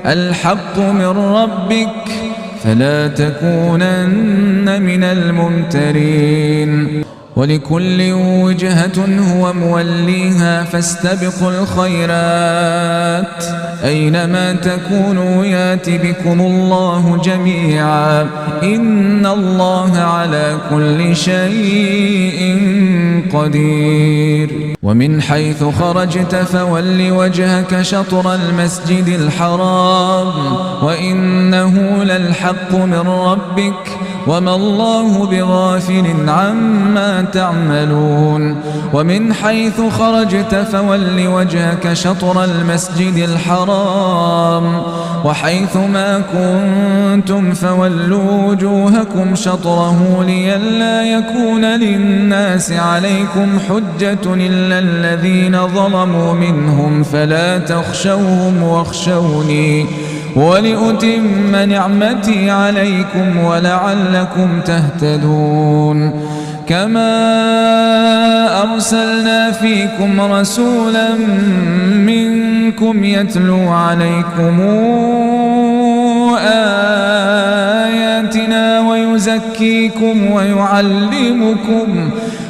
الحق من ربك فلا تكونن من الممترين. ولكل وجهة هو موليها فاستبقوا الخيرات أينما تكونوا يات بكم الله جميعا إن الله على كل شيء قدير. ومن حيث خرجت فول وجهك شطر المسجد الحرام وإنه للحق من ربك وما الله بغافل عما تعملون. ومن حيث خرجت فول وجهك شطر المسجد الحرام وحيث ما كنتم فولوا وجوهكم شطره لئلا يكون للناس عليكم حجة إلا الذين ظلموا منهم فلا تخشوهم واخشوني ولأتم نعمتي عليكم ولعلكم تهتدون. كما أرسلنا فيكم رسولا منكم يتلو عليكم آياتنا ويزكيكم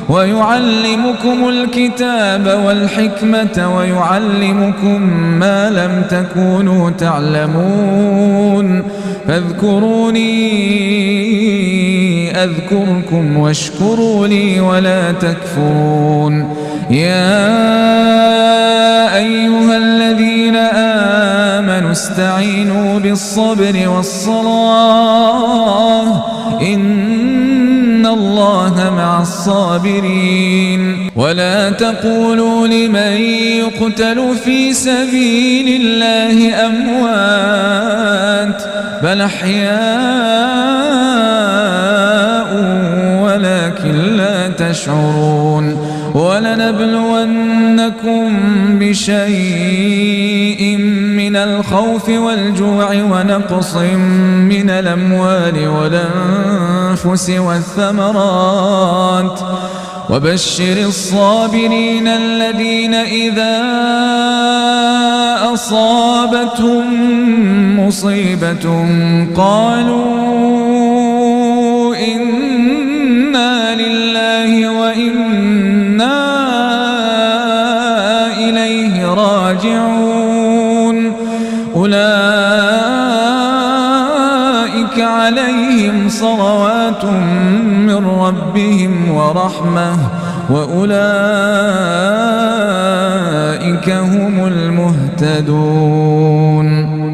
ويعلمكم الكتاب والحكمة ويعلمكم ما لم تكونوا تعلمون فاذكروني أذكركم واشكروا لي ولا تكفرون. يا أيها الذين آمنوا استعينوا بالصبر والصلاة إن الله مع الصابرين ولا تقولوا لمن يقتل في سبيل الله أموات بل أحياء ولكن لا تشعرون ولنبلونكم بشيء من الخوف والجوع ونقص من الأموال والأنفس والثمرات وبشر الصابرين الذين إذا أصابتهم مصيبة قالوا إنا لله وإنا إليه راجعون أولئك عليهم صلوات من ربهم ورحمة وأولئك هم المهتدون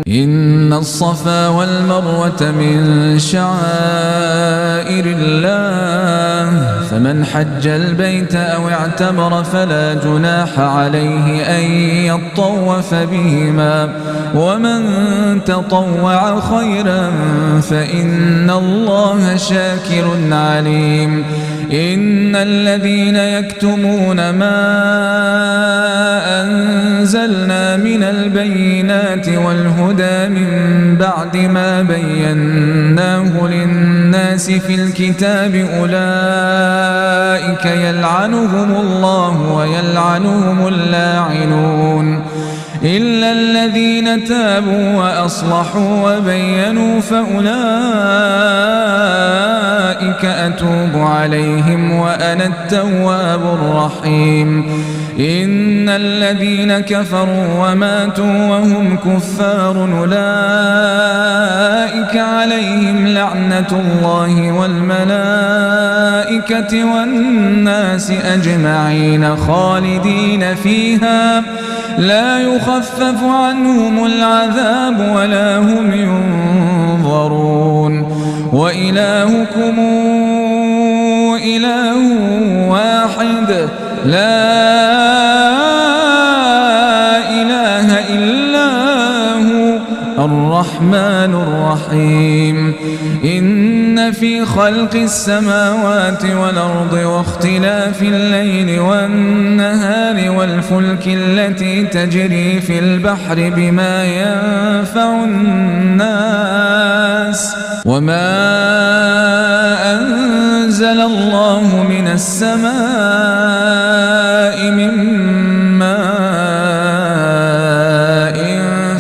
إن الصفا والمروة من شعائر الله فمن حج البيت أو اعتمر فلا جناح عليه أن يطوف بهما ومن تطوع خيرا فإن الله شاكر عليم إن الذين يكتمون ما أنزلنا من البينات والهدى من بعد ما بيناه للناس في الكتاب أولئك يلعنهم الله ويلعنهم اللاعنون إلا الذين تابوا وأصلحوا وبينوا فأولئك أتوب عليهم وأنا التواب الرحيم إن الذين كفروا وماتوا وهم كفار أولئك عليهم لعنة الله والملائكة والناس أجمعين خالدين فيها لا يخفف عنهم العذاب ولا هم ينظرون وإلهكم إله واحد لا إله إلا هو الرحمن الرحيم إن في خلق السماوات والأرض واختلاف الليل والنهار والفلك التي تجري في البحر بما ينفع الناس وما أنزل الله من السماء من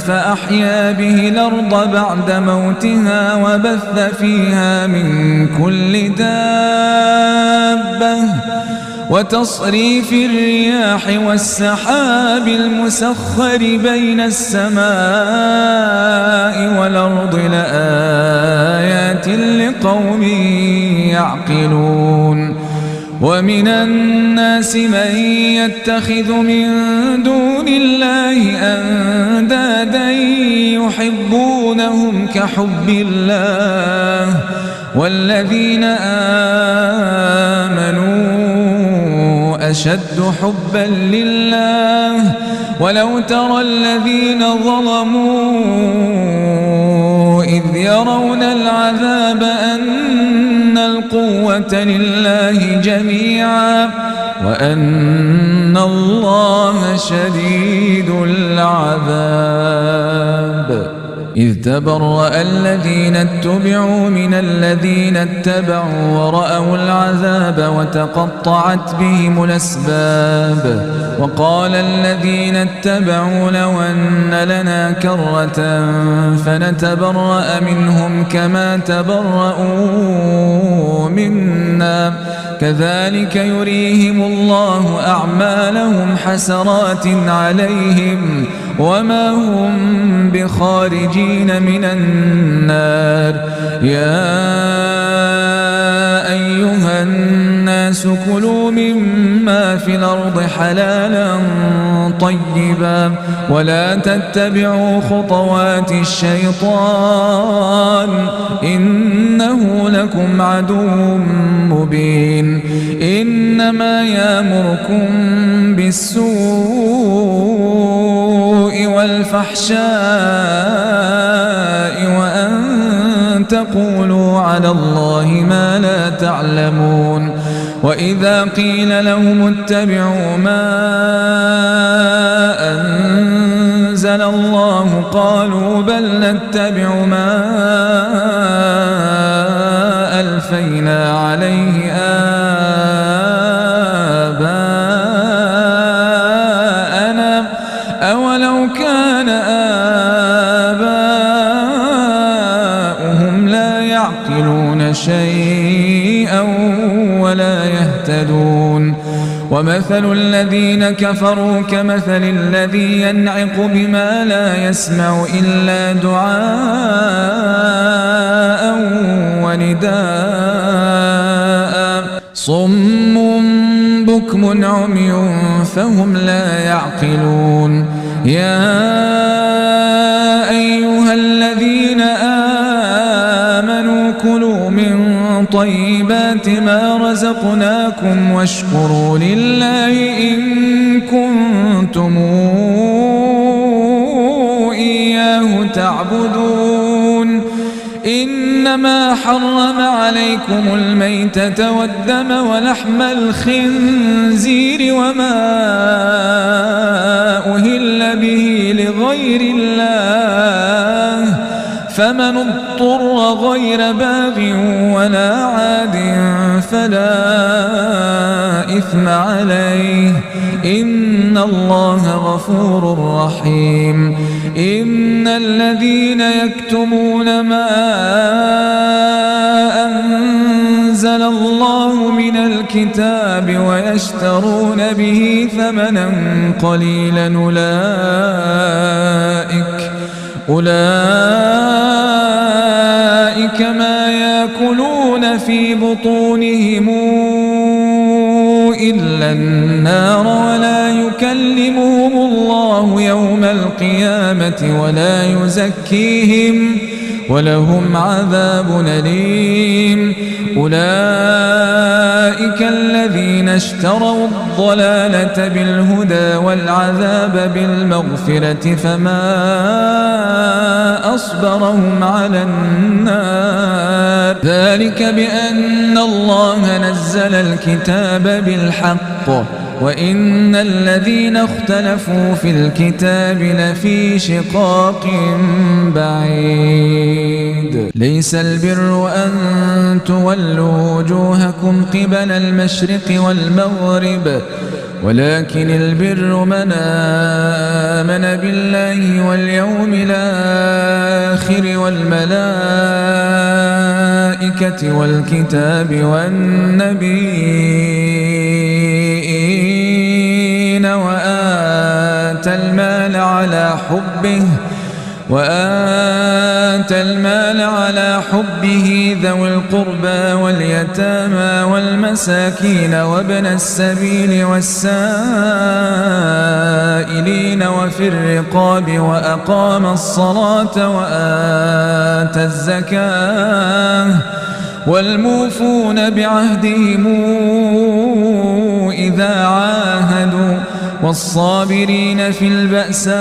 فأحيا به الأرض بعد موتها وبث فيها من كل دابة وتصريف الرياح والسحاب المسخر بين السماء والأرض لآيات لقوم يعقلون ومن الناس من يتخذ من دون الله أندادا يحبونهم كحب الله والذين آمنوا أشد حبا لله ولو ترى الذين ظلموا إذ يرون العذاب أن القوة لله جميعا وأن الله شديد العذاب إذ تبرأ الذين اتبعوا من الذين اتبعوا ورأوا العذاب وتقطعت بهم الأسباب وقال الذين اتبعوا لو أن لنا كرة فنتبرأ منهم كما تبرأوا منا كذلك يريهم الله أعمالهم حسرات عليهم وما هم بخارجين من النار يا أيها الناس الناس كلوا مما في الأرض حلالا طيبا ولا تتبعوا خطوات الشيطان إنه لكم عدو مبين إنما يأمركم بالسوء والفحشاء وأن تقولوا على الله ما لا تعلمون وإذا قيل لهم اتبعوا ما أنزل الله قالوا بل نتبع ما ألفينا عليه آباءنا أولو كان آباؤهم لا يعقلون شيئا ولا يهتدون ومثل الذين كفروا كمثل الذي ينعق بما لا يسمع إلا دعاء ونداء صم بكم عمي فهم لا يعقلون يا أيها الذين آمنوا كلوا من طيبات ما رزقناكم واشكروا لله إن كنتم إياه تعبدون إنما حرم عليكم الميتة والدم ولحم الخنزير وما أهل به لغير الله فمن اضطر غير باغ ولا عاد فلا إثم عليه إن الله غفور رحيم إن الذين يكتمون ما أنزل الله من الكتاب ويشترون به ثمنا قليلا أولئك ما يأكلون في بطونهم إلا النار ولا يكلمهم الله يوم القيامة ولا يزكيهم ولهم عذاب أليم أولئك الذين اشتروا الضلالة بالهدى والعذاب بالمغفرة فما أصبرهم على النار ذلك بأن الله نزل الكتاب بالحق وإن الذين اختلفوا في الكتاب لفي شقاق بعيد ليس البر أن تولوا وجوهكم قبل المشرق والمغرب ولكن البر من آمن بالله واليوم الآخر والملائكة والكتاب والنبيين وآتى المال على حبه ذوي القربى واليتامى والمساكين وابن السبيل والسائلين وفي الرقاب وأقام الصلاة وآتى الزكاة والموفون بعهدهم إذا عاهدوا والصابرين في البأساء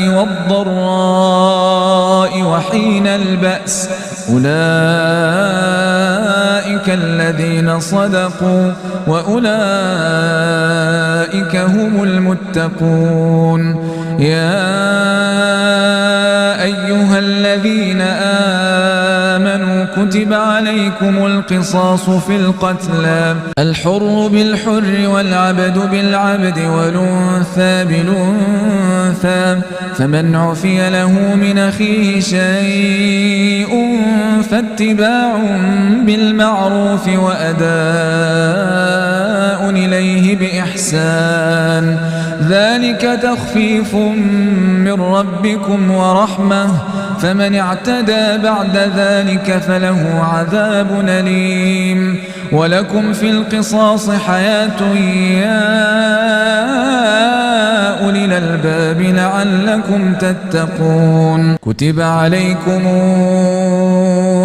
والضراء وحين البأس أولئك الذين صدقوا وأولئك هم المتقون يا أيها الذين آمنوا كتب عليكم القصاص في القتلى الحر بالحر والعبد بالعبد والأنثى بالأنثى فمن عفي له من أخيه شيء فاتباع بالمعروف وأداء إليه بإحسان ذلك تخفيف من ربكم ورحمة فمن اعتدى بعد ذلك فله عذاب أليم. ولكم في القصاص حياة يا أولي الألباب لعلكم تتقون. كتب عليكم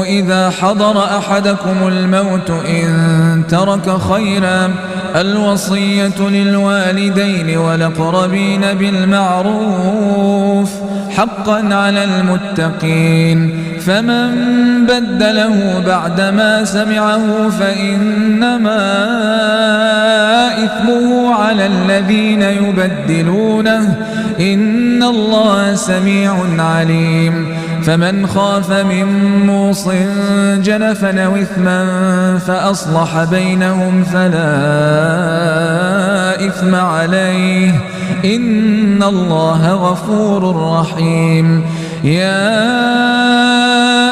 إذا حضر أحدكم الموت إن ترك خيرا الوصية للوالدين والأقربين بالمعروف حقا على المتقين. فمن بدله بعدما سمعه فإنما إثمه على الذين يبدلونه إن الله سميع عليم. فمن خاف من موص جنفا أو إثما فأصلح بينهم فلا إثم عليه إن الله غفور رحيم. يا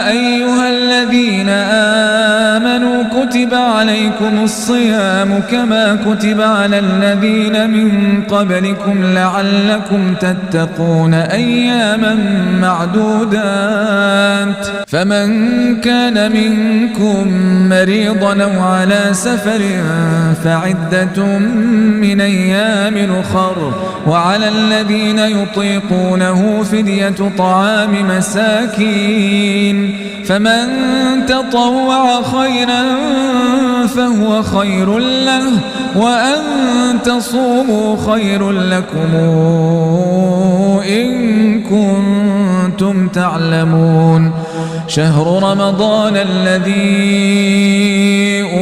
أيها الذين آمنوا كتب عليكم الصيام كما كتب على الذين من قبلكم لعلكم تتقون أياما معدودات. فمن كان منكم مريضا أو على سفر فعدة من أيام أخر وعلى الذين يطيقونه فدية طعام مساكين فمن تطوع خيرا فهو خير له وأن تصوموا خير لكم إن كنتم تعلمون. شهر رمضان الذي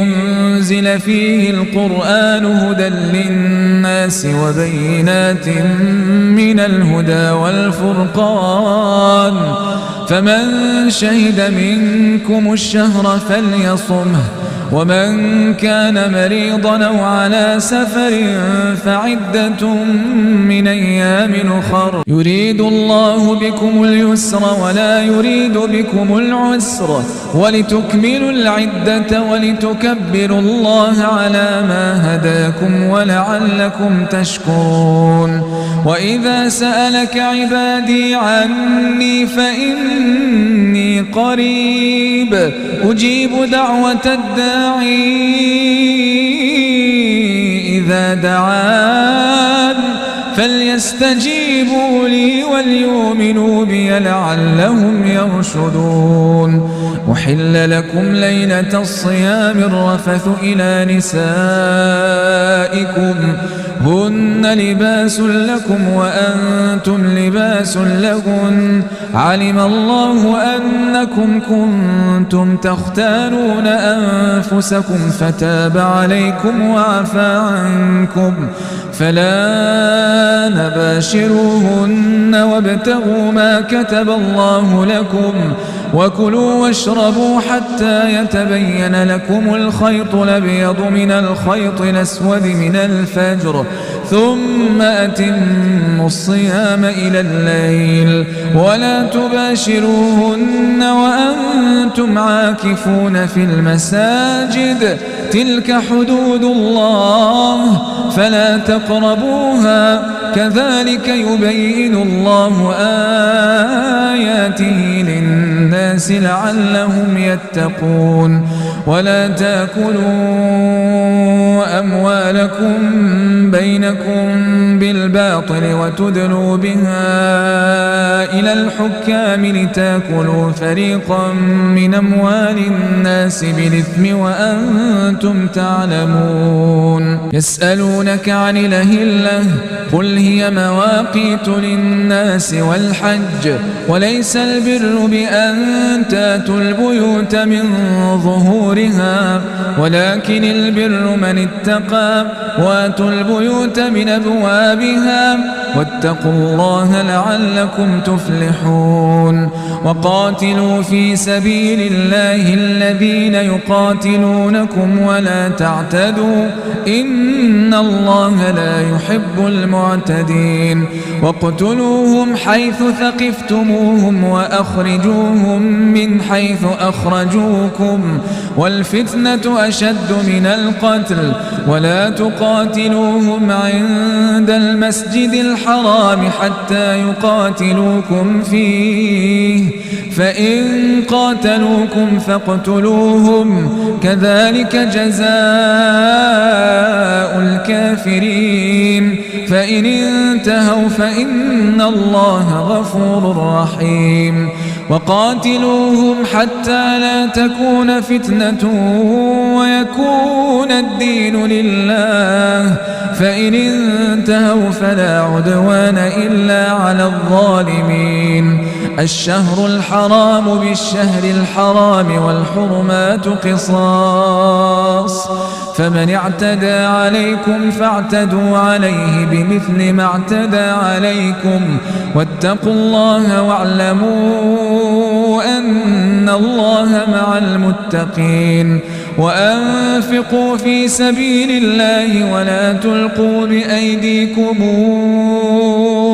أنزل فيه القرآن هدى للناس وبينات من الهدى والفرقان فمن شهد منكم الشهر فليصمه ومن كان مريضا أو على سفر فعدة من أيام أخر يريد الله بكم اليسر ولا يريد بكم العسر ولتكملوا العدة ولتكبروا الله على ما هداكم ولعلكم تشكرون. وإذا سألك عبادي عني فإني قريب أجيب دعوة الداعي إذا دعان فليستجيبوا لي وليؤمنوا بي لعلهم يرشدون. أحل لكم ليلة الصيام الرفث إلى نسائكم هن لباس لكم وأنتم لباس لهن علم الله أنكم كنتم تختانون أنفسكم فتاب عليكم وعفى عنكم فلا نباشروهن وابتغوا ما كتب الله لكم وكلوا واشربوا حتى يتبين لكم الخيط الأبيض من الخيط الأسود من الفجر ثم أتموا الصيام إلى الليل ولا تباشروهن وأنتم عاكفون في المساجد تلك حدود الله فلا تقربوها كذلك يبين الله آياته للناس لعلهم يتقون. ولا تأكلوا أموالكم بينكم بالباطل وتدلوا بها إلى الحكام لتأكلوا فريقا من أموال الناس بالإثم وأنتم تعلمون. يسألونك عن الأهلة قل هي مواقيت للناس والحج وليس البر بأن تأتوا البيوت من ظهورها ولكن البر من اتقى واتوا البيوت من أبوابها واتقوا الله لعلكم تفلحون. وقاتلوا في سبيل الله الذين يقاتلونكم ولا تعتدوا إن الله لا يحب المعتدين. واقتلوهم حيث ثقفتموهم وأخرجوهم من حيث أخرجوكم والفتنة أشد من القتل ولا تقاتلوهم عند المسجد الحرام حتى يقاتلوكم فيه فإن قاتلوكم فاقتلوهم كذلك جزاء الكافرين فإن انتهوا فإن الله غفور رحيم وقاتلوهم حتى لا تكون فتنة ويكون الدين لله فإن انتهوا فلا عدوان إلا على الظالمين الشهر الحرام بالشهر الحرام والحرمات قصاص فمن اعتدى عليكم فاعتدوا عليه بمثل ما اعتدى عليكم واتقوا الله واعلموا أن الله مع المتقين وأنفقوا في سبيل الله ولا تلقوا بأيديكم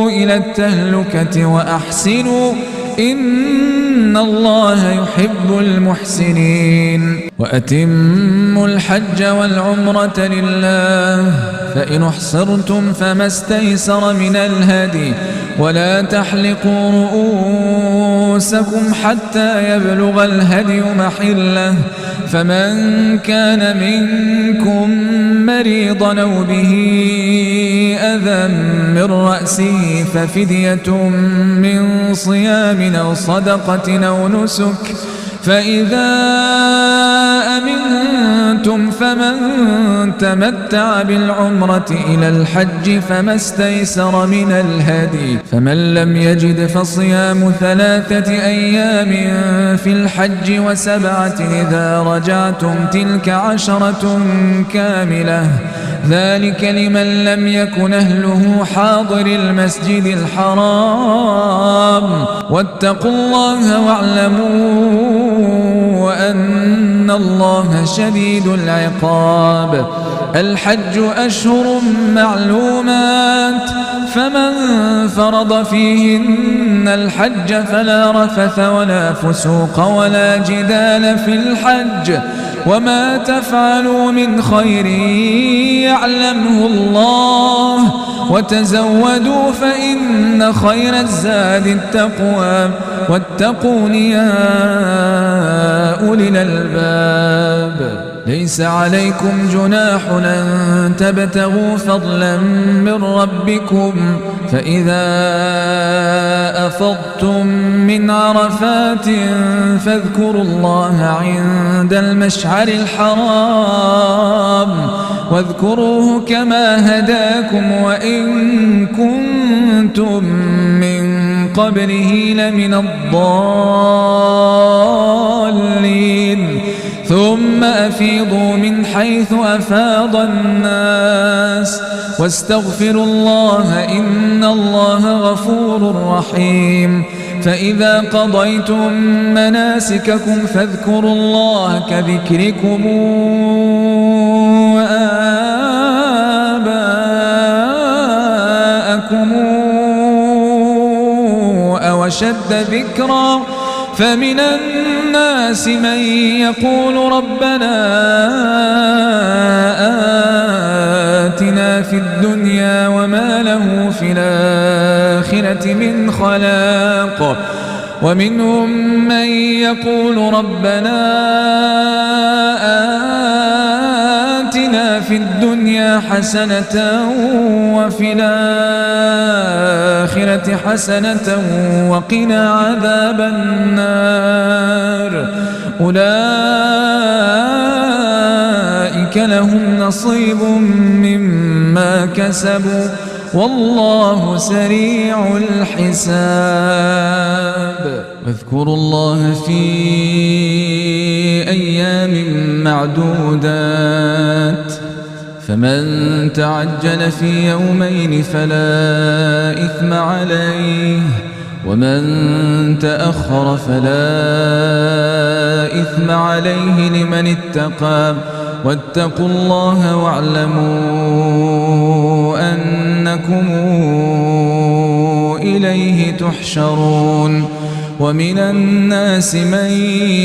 إلى التهلكة وأحسنوا إن الله يحب المحسنين وأتموا الحج والعمرة لله فإن احصرتم فما استيسر من الهدي ولا تحلقوا رؤوسكم حتى يبلغ الهدي محله فمن كان منكم مريضا أو به أذى من رأسه ففدية من صيام أو صدقة أو نسك فإذا أمنتم فمن تمتع بالعمرة إلى الحج فما استيسر من الهدي فمن لم يجد فصيام 3 أيام في الحج و7 إذا رجعتم تلك 10 كاملة ذلك لمن لم يكن أهله حاضر المسجد الحرام واتقوا الله واعلموا أن الله شديد العقاب الحج أشهر معلومات فمن فرض فيهن الحج فلا رفث ولا فسوق ولا جدال في الحج وما تفعلوا من خير يعلمه الله وتزودوا فإن خير الزاد التقوى واتقون يا أولي الألباب ليس عليكم جناح أن تبتغوا فضلا من ربكم فإذا أفضتم من عرفات فاذكروا الله عند المشعر الحرام واذكروه كما هداكم وإن كنتم من قبله لمن الضالين ثم أفيضوا من حيث أفاض الناس واستغفروا الله إن الله غفور رحيم فإذا قضيتم مناسككم فاذكروا الله كذكركم آباءكم أو أشد ذكرا فمن الناس من يقول ربنا آتنا في الدنيا وما له في الآخرة من خلاق ومنهم من يقول ربنا آتنا في الدنيا حسنة وفي الآخرة حسنة وقنا عذاب النار أولئك لهم نصيب مما كسبوا والله سريع الحساب واذكروا الله في أيام معدودات فمن تعجل في يومين فلا إثم عليه ومن تأخر فلا إثم عليه لمن اتقى واتقوا الله واعلموا أنكم إليه تحشرون ومن الناس من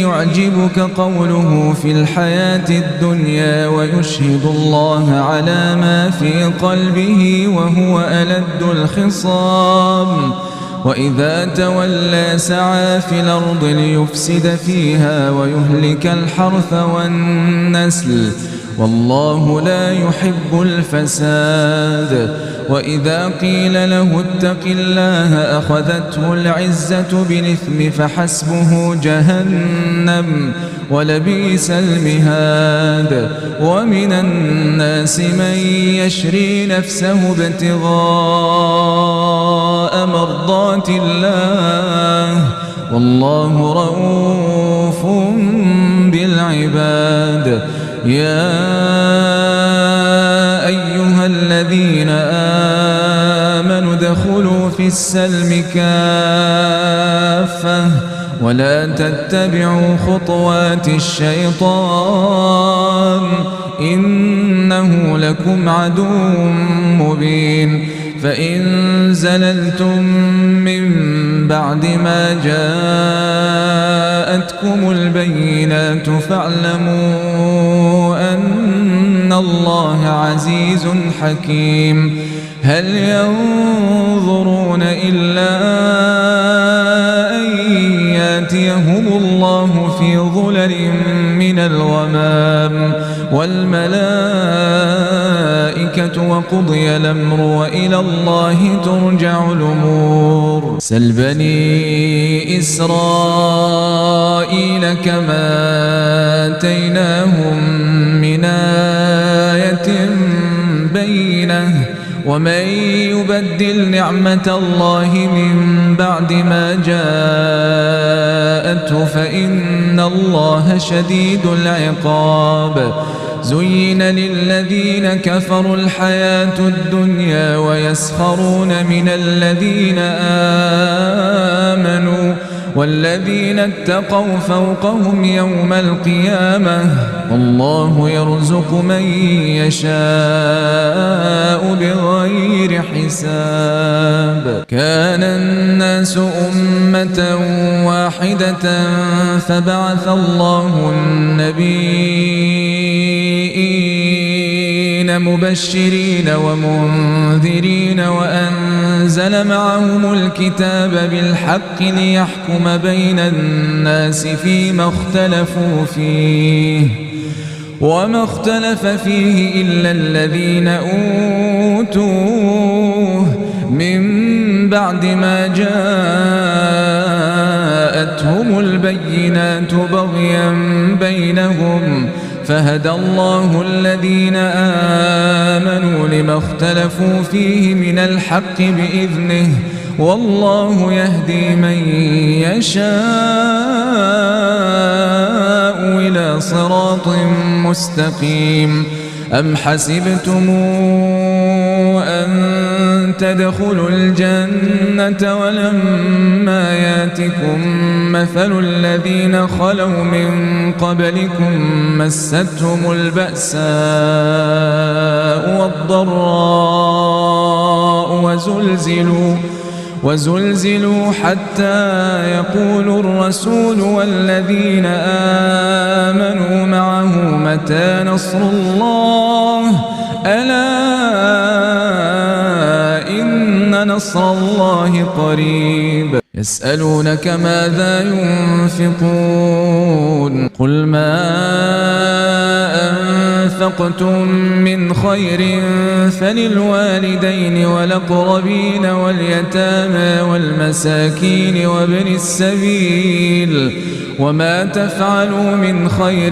يعجبك قوله في الحياة الدنيا ويشهد الله على ما في قلبه وهو ألد الخصام وإذا تولى سعى في الأرض ليفسد فيها ويهلك الحرث والنسل والله لا يحب الفساد وإذا قيل له اتق الله أخذته العزة بالإثم فحسبه جهنم ولبئس المهاد ومن الناس من يشري نفسه ابتغاء مرضات الله والله رؤوف بالعباد يا أيها الذين آمنوا ادخلوا في السلم كافة ولا تتبعوا خطوات الشيطان إنه لكم عدو مبين فإن زللتم من بعد ما جاءتكم البينات فاعلموا أن الله عزيز حكيم هل ينظرون إلا أن يأتيهم الله في ظلل من الغمام والملائكة وقضي الأمر وإلى الله ترجع الأمور سل بني إسرائيل كما آتيناهم من آية بينة ومن يبدل نعمة الله من بعد ما جاءته فإن الله شديد العقاب زين للذين كفروا الحياة الدنيا ويسخرون من الذين آمنوا والذين اتقوا فوقهم يوم القيامة والله يرزق من يشاء بغير حساب كان الناس أمة واحدة فبعث الله النبيين مبشرين ومنذرين وأنزل معهم الكتاب بالحق ليحكم بين الناس فيما اختلفوا فيه وما اختلف فيه إلا الذين أوتوه من بعد ما جاءتهم البينات بغيا بينهم فهدى الله الذين آمنوا لما اختلفوا فيه من الحق بإذنه والله يهدي من يشاء إلى صراط مستقيم أم حسبتم أن تدخلوا الجنة ولما ياتكم مثل الذين خلوا من قبلكم مستهم البأساء والضراء وزلزلوا حتى يقول الرسول والذين آمنوا معه متى نصر الله ألا إن نصر الله قريب يسألونك ماذا ينفقون قل ما أنفقتم من خير فللوالدين والأقربين واليتامى والمساكين وابن السبيل وما تفعلوا من خير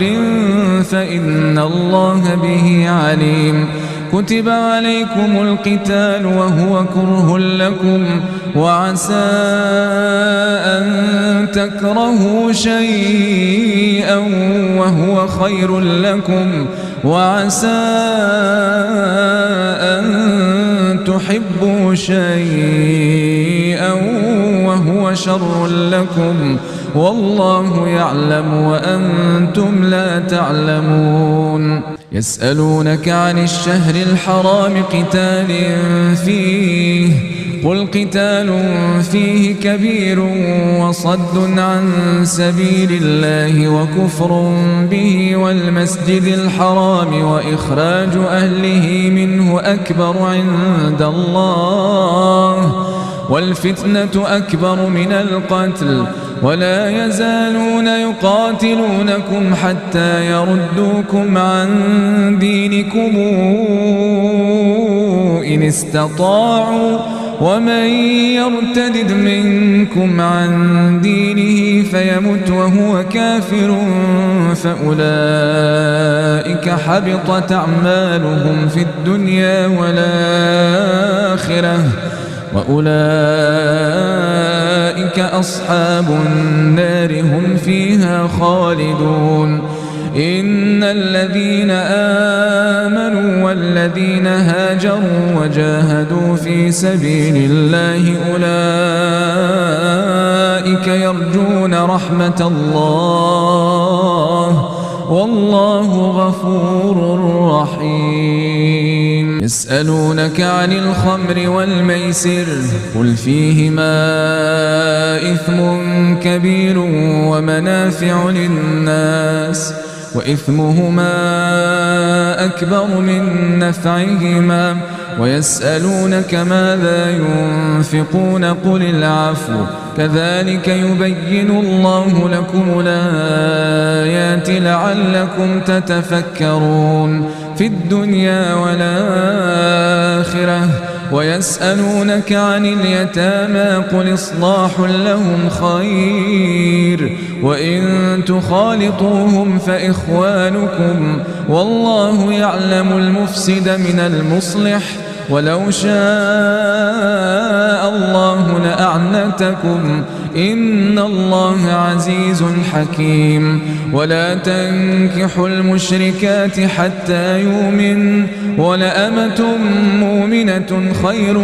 فإن الله به عليم كتب عليكم القتال وهو كره لكم وعسى أن تكرهوا شيئا وهو خير لكم وعسى أن تحبوا شيئا وهو شر لكم والله يعلم وأنتم لا تعلمون يسألونك عن الشهر الحرام قتال فيه قل قتال فيه كبير وصد عن سبيل الله وكفر به والمسجد الحرام وإخراج أهله منه أكبر عند الله والفتنة أكبر من القتل ولا يزالون يقاتلونكم حتى يردوكم عن دينكم إن استطاعوا ومن يرتد منكم عن دينه فيمت وهو كافر فأولئك حبطت أعمالهم في الدنيا والآخرة وأولئك أصحاب النار هم فيها خالدون إن الذين آمنوا والذين هاجروا وجاهدوا في سبيل الله أولئك يرجون رحمة الله والله غفور رحيم يسألونك عن الخمر والميسر قل فيهما إثم كبير ومنافع للناس وإثمهما أكبر من نفعهما ويسألونك ماذا ينفقون قل العفو كذلك يبين الله لكم الآيات لعلكم تتفكرون في الدنيا والآخرة ويسألونك عن اليتامى قل إصلاح لهم خير وإن تخالطوهم فإخوانكم والله يعلم المفسد من المصلح ولو شاء الله لأعنتكم إن الله عزيز حكيم ولا تنكحوا المشركات حتى يؤمن ولأمة مؤمنة خير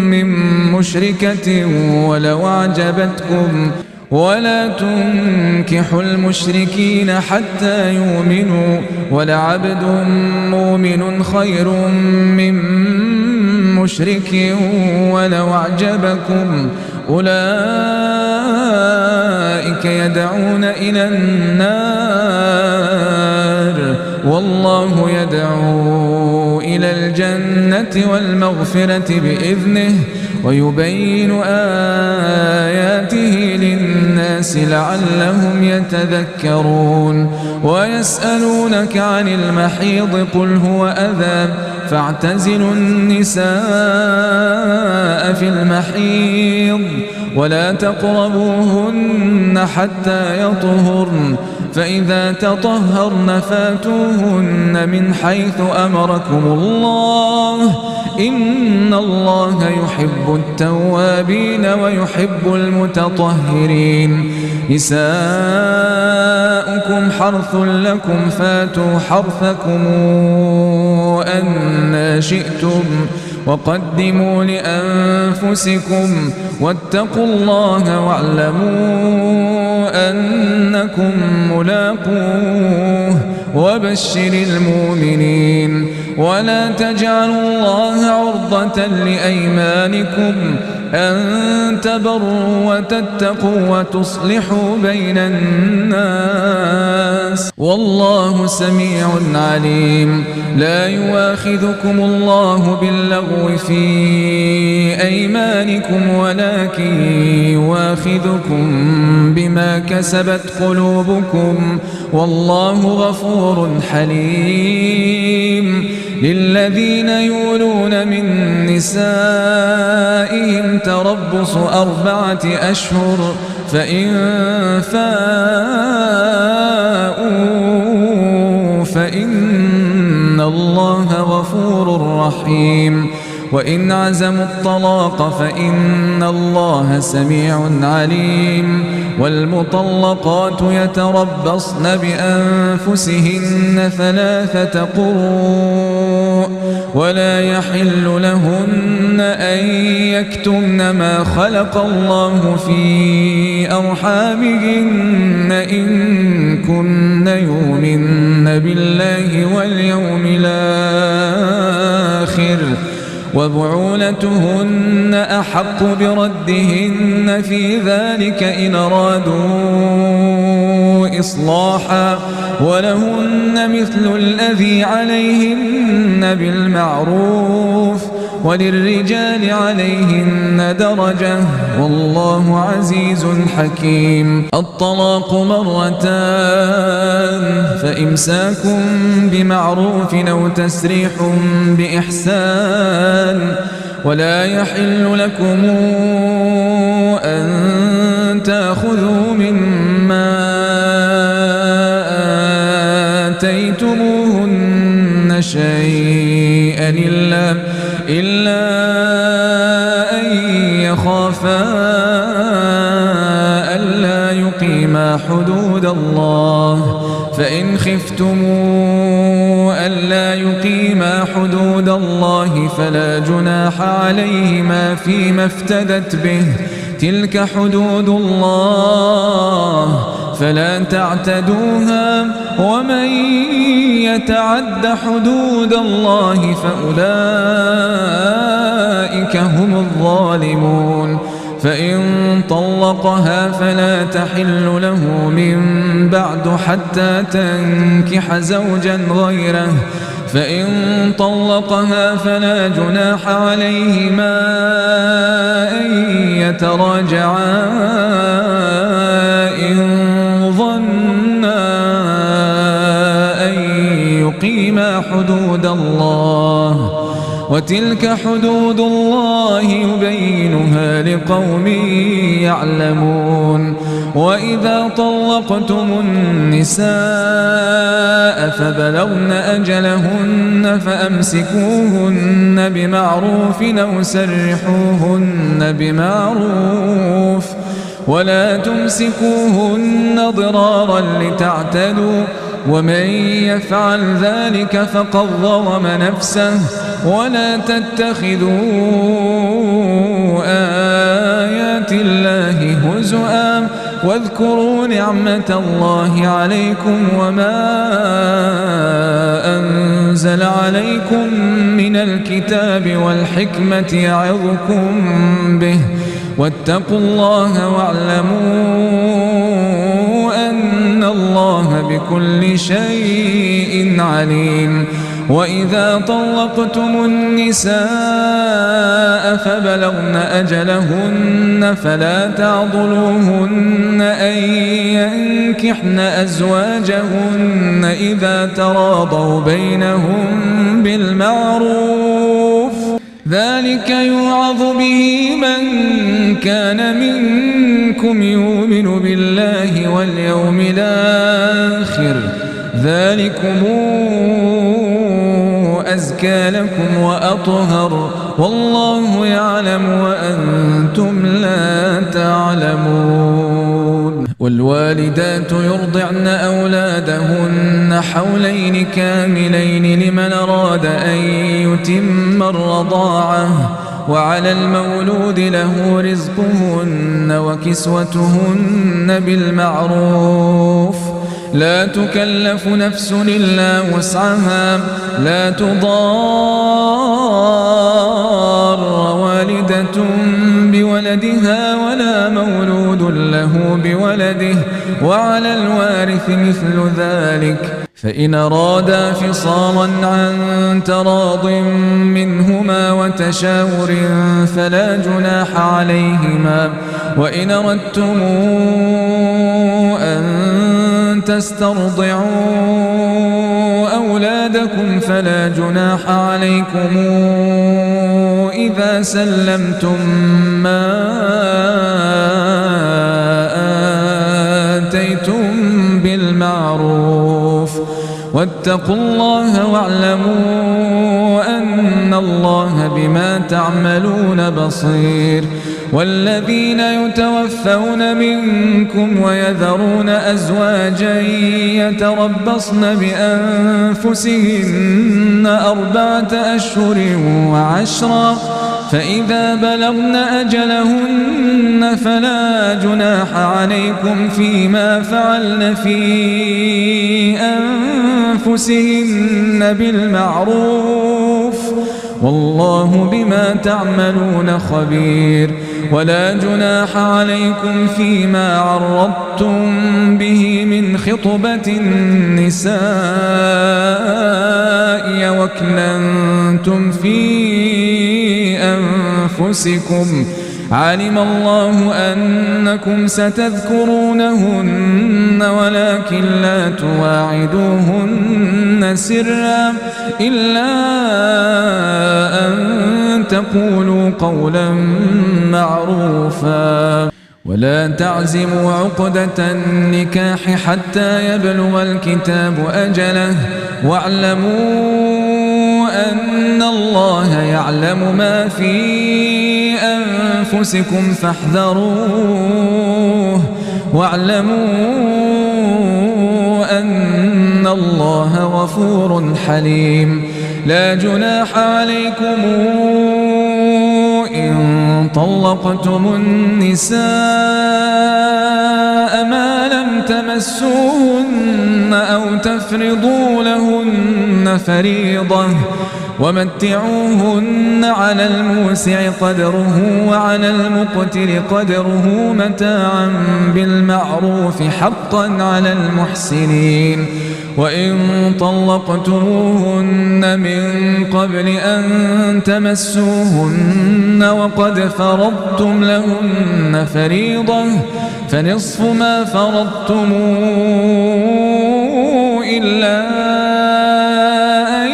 من مشركة ولو أعجبتكم ولا تنكحوا المشركين حتى يؤمنوا ولعبد مؤمن خير من مشرك ولو أعجبكم أولئك يدعون إلى النار والله يدعو إلى الجنة والمغفرة بإذنه ويبين آياته للناس لعلهم يتذكرون ويسألونك عن المحيض قل هو أذى فاعتزلوا النساء في المحيض ولا تقربوهن حتى يطهرن فإذا تطهرن فاتوهن من حيث أمركم الله إن الله يحب التوابين ويحب المتطهرين نساؤكم حرث لكم فاتوا حرثكم أنى شئتم وقدموا لأنفسكم واتقوا الله واعلموا أنكم ملاقوه وبشر المؤمنين ولا تجعلوا الله عرضة لأيمانكم أن تبروا وتتقوا وتصلحوا بين الناس والله سميع عليم لا يؤاخذكم الله باللغو في أيمانكم ولكن يؤاخذكم بما كسبت قلوبكم والله غفور حليم للذين يولون من نسائهم تربص 4 أشهر فإن فاءوا فإن الله غفور رحيم وإن عزموا الطلاق فإن الله سميع عليم والمطلقات يتربصن بأنفسهن 3 قروء ولا يحل لهن أن يكتمن ما خلق الله في أرحامهن إن كن يؤمن بالله واليوم الآخر وبعولتهن أحق بردهن في ذلك إن أرادوا إصلاحا ولهن مثل الذي عليهن بالمعروف وللرجال عليهن درجة والله عزيز حكيم. الطلاق مرتان فإمساك بمعروف أو تسريح بإحسان ولا يحل لكم أن تأخذوا مما آتيتموهن شيئا إلا أن يخافا ألا يقيما حدود الله فإن خفتموا ألا يقيما حدود الله فلا جناح عليهما فيما افتدت به تلك حدود الله فلا تعتدوها ومن يتعد حدود الله فأولئك هم الظالمون. فإن طلقها فلا تحل له من بعد حتى تنكح زوجا غيره فإن طلقها فلا جناح عليهما أن يتراجعا إن ظنا أن يقيما حدود الله وتلك حدود الله يبينها لقوم يعلمون. وإذا طلقتم النساء فبلغن أجلهن فأمسكوهن بمعروف أو سرحوهن بمعروف ولا تمسكوهن ضرارا لتعتدوا ومن يفعل ذلك فقد ظلم نفسه ولا تتخذوا آيات الله هزؤا واذكروا نعمة الله عليكم وما أنزل عليكم من الكتاب والحكمة يعظكم به واتقوا الله واعلموا أن الله بكل شيء عليم. وإذا طلقتم النساء فبلغن أجلهن فلا تعضلوهن أن ينكحن أزواجهن إذا تراضوا بينهم بالمعروف ذلك يوعظ به من كان منكم يؤمن بالله واليوم الآخر ذلكم أزكى لكم وأطهر والله يعلم وأنتم لا تعلمون. والوالدات يرضعن أولادهن حولين كاملين لمن أراد أن يتم الرضاعة وعلى المولود له رزقهن وكسوتهن بالمعروف لا تكلف نفس إلا وسعها لا تضار والدة بولدها ولا مولود له بولده وعلى الوارث مثل ذلك فإن أرادا فصالا عن تراض منهما وتشاور فلا جناح عليهما. وإن أردتم أن تسترضعوا أولادكم فلا جناح عليكم إذا سلمتم ما آتيتم بالمعروف واتقوا الله واعلموا أن الله بما تعملون بصير. والذين يتوفون منكم ويذرون أزواجا يتربصن بأنفسهن 4 أشهر وعشرا فإذا بلغن أجلهن فلا جناح عليكم فيما فعلن في أنفسهن بالمعروف والله بما تعملون خبير. ولا جناح عليكم فيما عرضتم به من خطبة النساء وأكننتم في أنفسكم علم الله أنكم ستذكرونهن ولكن لا تواعدوهن سرا إلا أن تقولوا قولا معروفا. ولا تعزموا عقدة النكاح حتى يبلغ الكتاب أجله واعلموا أن الله يعلم ما في أنفسكم فاحذروه واعلموا أن الله غفور حليم. لا جناح عليكم إن طلقتم النساء ما لم تمسوهن أو تفرضوا لهن فريضة ومتعوهن على الموسع قدره وعلى المقتر قدره متاعا بالمعروف حقا على المحسنين. وإن طلقتموهن من قبل أن تمسوهن وقد فرضتم لهن فريضة فنصف ما فرضتم إلا أن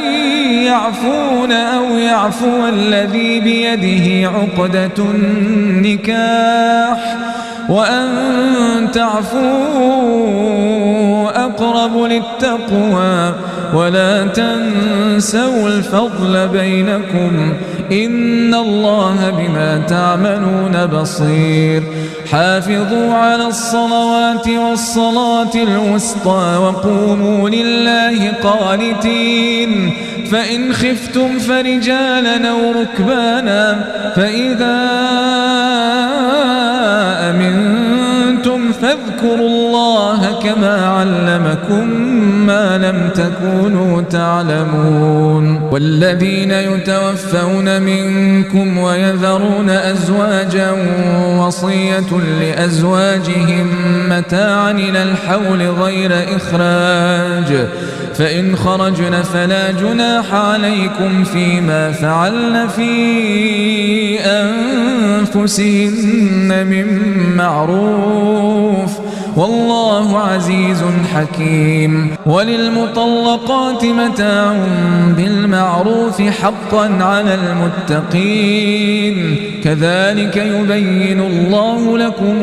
يعفون أو يعفو الذي بيده عقدة النكاح وأن تعفوا أقرب للتقوى ولا تنسوا الفضل بينكم إن الله بما تعملون بصير. حافظوا على الصلوات والصلاة الوسطى وقوموا لله قانتين. فإن خفتم فرجالا أو ركبانا فإذا أمنتم فاذكروا الله كما علمكم ما لم تكونوا تعلمون. والذين يتوفون منكم ويذرون أزواجا وصية لأزواجهم متاعا إلى الحول غير إخراج فإن خرجن فلا جناح عليكم فيما فعلن في أنفسهن من معروف والله عزيز حكيم. وللمطلقات متاع بالمعروف حقا على المتقين كذلك يبين الله لكم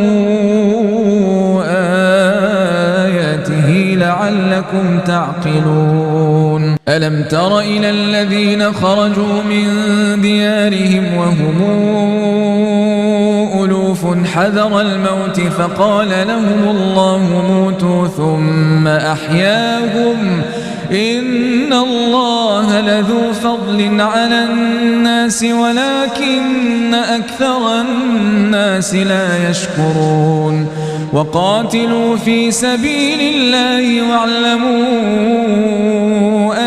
آياته لعلكم تعقلون. ألم تر إلى الذين خرجوا من ديارهم وهم ألوف حذر الموت فقال لهم الله موتوا ثم أحياهم إن الله لذو فضل على الناس ولكن أكثر الناس لا يشكرون. وقاتلوا في سبيل الله واعلموا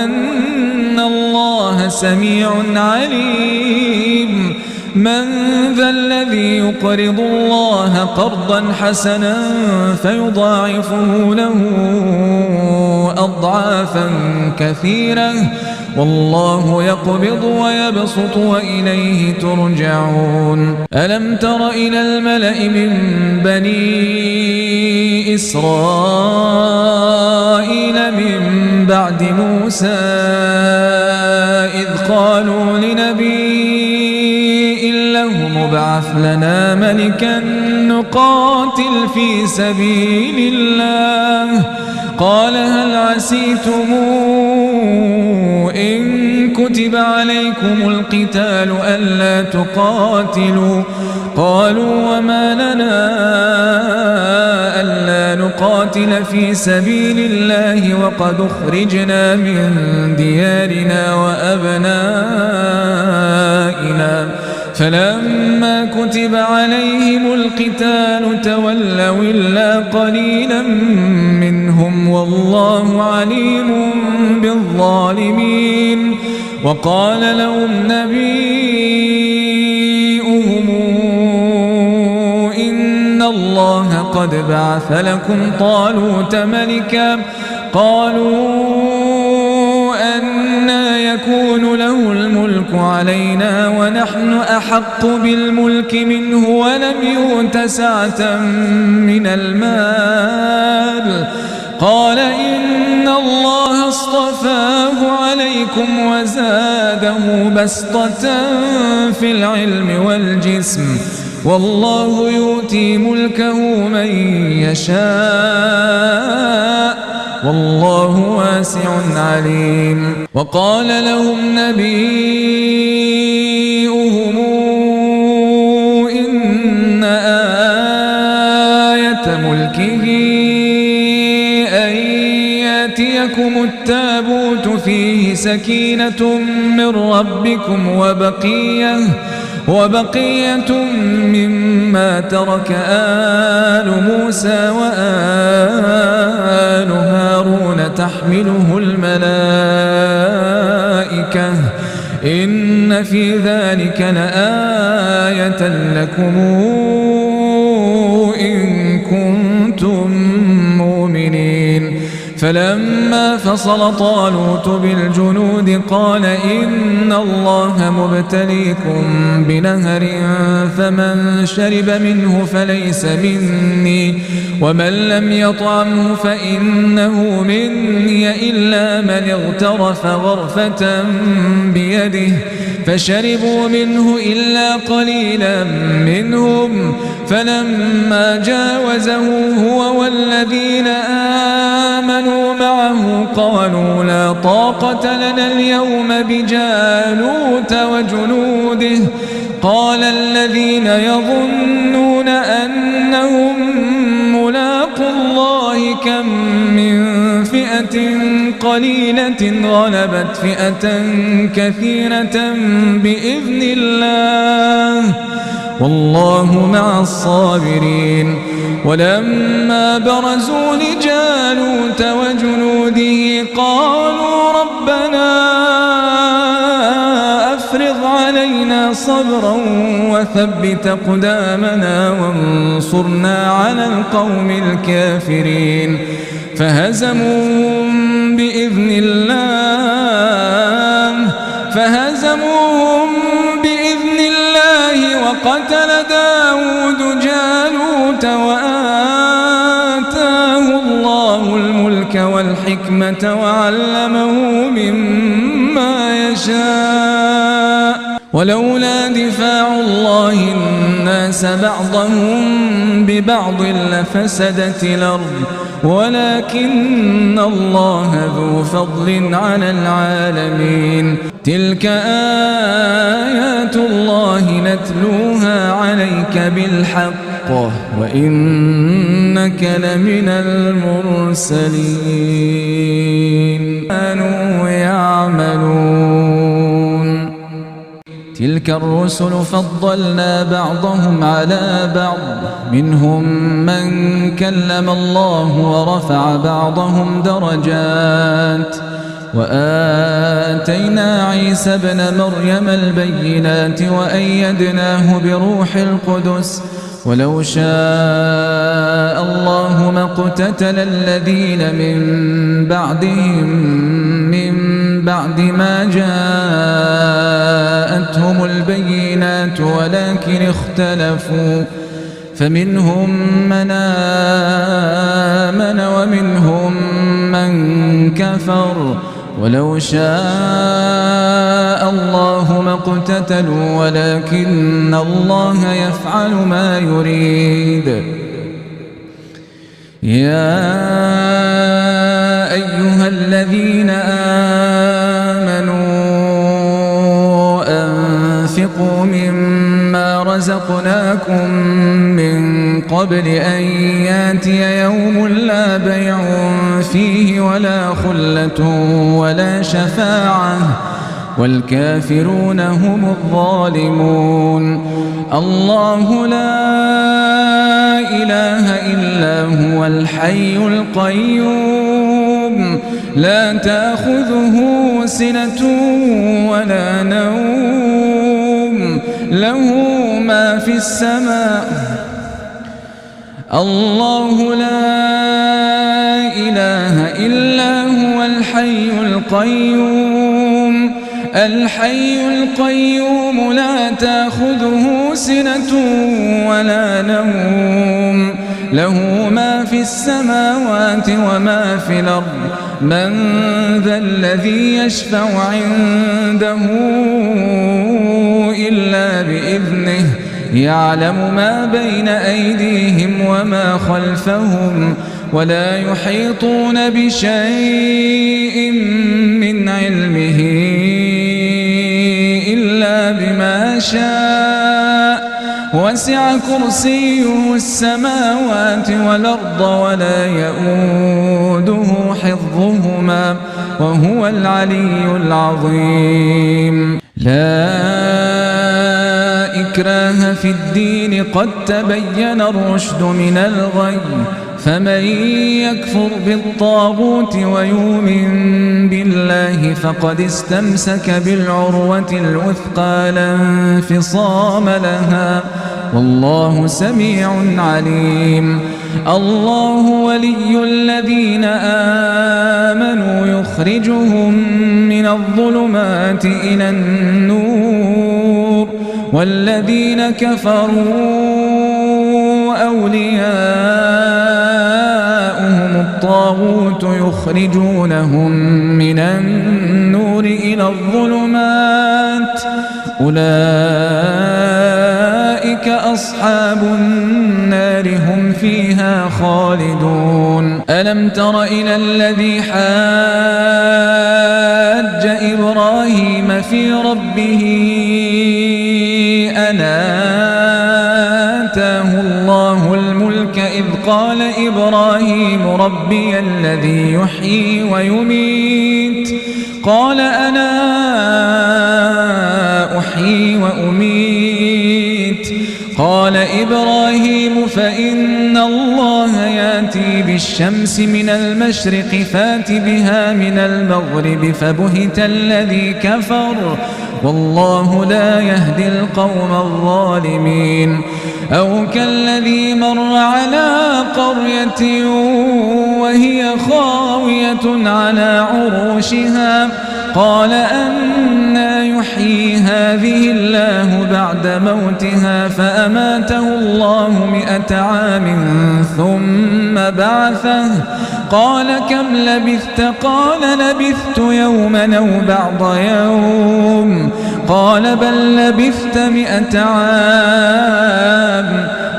أن الله سميع عليم. من ذا الذي يقرض الله قرضا حسنا فيضاعفه له أضعافا كثيرة والله يقبض ويبسط وإليه ترجعون. ألم تر إلى الملأ من بني إسرائيل من بعد موسى إذ قالوا لنبي ابعث لنا ملكا نقاتل في سبيل الله قال هل عسيتم إن كتب عليكم القتال ألا تقاتلوا قالوا وما لنا ألا نقاتل في سبيل الله وقد أخرجنا من ديارنا وأبنائنا فلما كتب عليهم القتال تولوا إلا قليلا منهم والله عليم بالظالمين. وقال لهم نبيؤهم إن الله قد بعث لكم طالوت ملكا قالوا أنى يكون له الملك علينا ونحن أحق بالملك منه ولم يؤت سعة من المال قال إن الله اصطفاه عليكم وزاده بسطة في العلم والجسم والله يؤتي ملكه من يشاء والله واسع عليم. وقال لهم نبيؤهم إن آية ملكه أن يأتيكم التابوت فيه سكينة من ربكم وبقية مما ترك آل موسى وآل هارون تحمله الملائكة إن في ذلك لآية لكم إن كنتم مؤمنين. فلما فصل طالوت بالجنود قال إن الله مبتليكم بنهر فمن شرب منه فليس مني ومن لم يطعمه فإنه مني إلا من اغترف غرفة بيده فشربوا منه إلا قليلا منهم فلما جاوزه هو والذين آمنوا معه قالوا لا طاقة لنا اليوم بجالوت وجنوده قال الذين يظنون أنهم ملاقوا الله كم من فئة قليلة غلبت فئة كثيرة بإذن الله والله مع الصابرين. ولما برزوا لجالوت وجنوده قالوا ربنا أفرغ علينا صبرا وثبت أقدامنا وانصرنا على القوم الكافرين فهزموهم بإذن الله وقتل داود جالوت وآتاه الله الملك والحكمة وعلمه مما يشاء ولولا دفاع الله الناس بعضهم ببعض لفسدت الأرض ولكن الله ذو فضل على العالمين. تلك آيات الله نتلوها عليك بالحق وإنك لمن المرسلين. كانوا يعملون. تلك الرسل فضلنا بعضهم على بعض منهم من كلم الله ورفع بعضهم درجات وآتينا عيسى ابن مريم البينات وأيدناه بروح القدس ولو شاء الله ما اقتتل الذين من بعدهم من بعد ما جاءتهم البينات ولكن اختلفوا فمنهم من آمن ومنهم من كفر ولو شاء الله ما اقتتلوا ولكن الله يفعل ما يريد. يا أيها الذين آمنوا أنفقوا مما رزقناكم من قبل أن ياتي يوم لا بيع فيه ولا خلة ولا شفاعة والكافرون هم الظالمون. الله لا إله إلا هو الحي القيوم لا تأخذه سنة ولا نوم له ما في السماء الله لا إله إلا هو الحي القيوم لا تأخذه سنة ولا نوم له ما في السماوات وما في الأرض من ذا الذي يشفع عنده إلا بإذنه يعلم ما بين أيديهم وما خلفهم ولا يحيطون بشيء من علمه إلا بما شاء وسع كرسيه السماوات والأرض ولا يؤوده حفظهما وهو العلي العظيم لا إكراه في الدين قد تبين الرشد من الغي فمن يكفر بالطاغوت ويؤمن بالله فقد استمسك بالعروة الوثقى لا انفصام لها والله سميع عليم الله ولي الذين آمنوا يخرجهم من الظلمات إلى النور والذين كفروا أولياؤهم الطاغوت يخرجونهم من النور إلى الظلمات أولئك أصحاب النار هم فيها خالدون ألم تر إلى الذي حاج إبراهيم في ربه أن آتاه الله الملك إذ قال إبراهيم ربي الذي يحيي ويميت قال أنا أحيي وأميت قال إبراهيم فإن الله يأتي بالشمس من المشرق فات بها من المغرب فبهت الذي كفر والله لا يهدي القوم الظالمين أو كالذي مر على قرية وهي خاوية على عروشها قال أنى يحيي هذه الله بعد موتها فأماته الله 100 عام ثم بعثه قال كم لبثت قال لبثت يوما أو بعض يوم قال بل لبثت 100 عام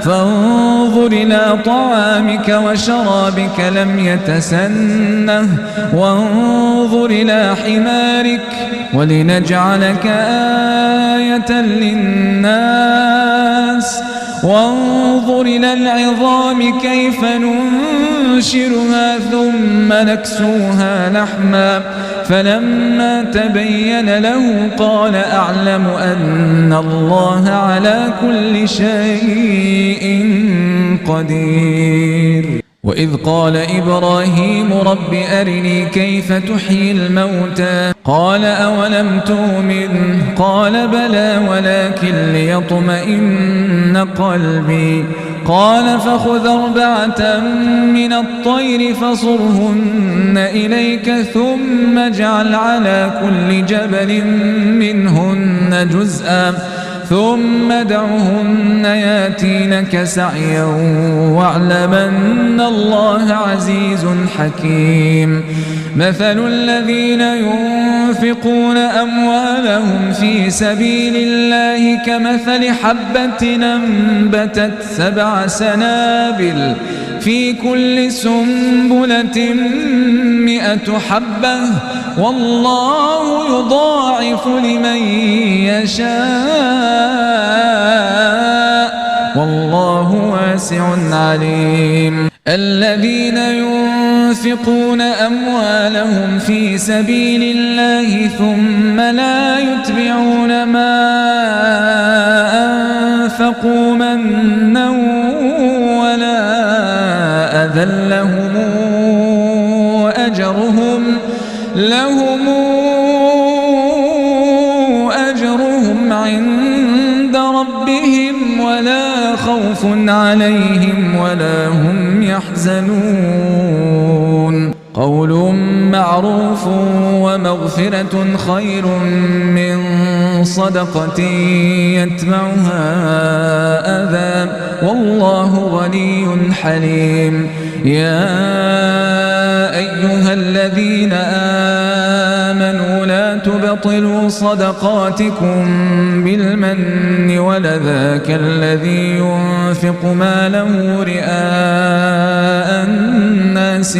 فانظر إلى طعامك وشرابك لم يتسنه وانظر إلى حمارك ولنجعلك آية للناس وانظر إلى العظام كيف ننشرها ثم نكسوها لحما فلما تبين له قال أعلم أن الله على كل شيء قدير وإذ قال إبراهيم رب أرني كيف تحيي الموتى قال أولم تؤمن قال بلى ولكن ليطمئن قلبي قال فخذ 4 من الطير فصرهن إليك ثم اجعل على كل جبل منهن جزءا ثم ادعهن ياتينك سعيا واعلم أن الله عزيز حكيم مثل الذين ينفقون أموالهم في سبيل الله كمثل حبة أنبتت 7 سنابل في كل سنبلة 100 حبة والله يضاعف لمن يشاء والله واسع عليم الذين ينفقون أموالهم في سبيل الله ثم لا يتبعون ما أنفقوا منا ولا أذى لهم أجرهم عند ربهم ولا خوف عليهم ولا هم يحزنون قول معروف ومغفرة خير من صدقة يتبعها أذى والله غني حليم يا أيها الذين آمنوا لا تبطلوا صدقاتكم بالمن ولذا كالذي ينفق ماله رئاء الناس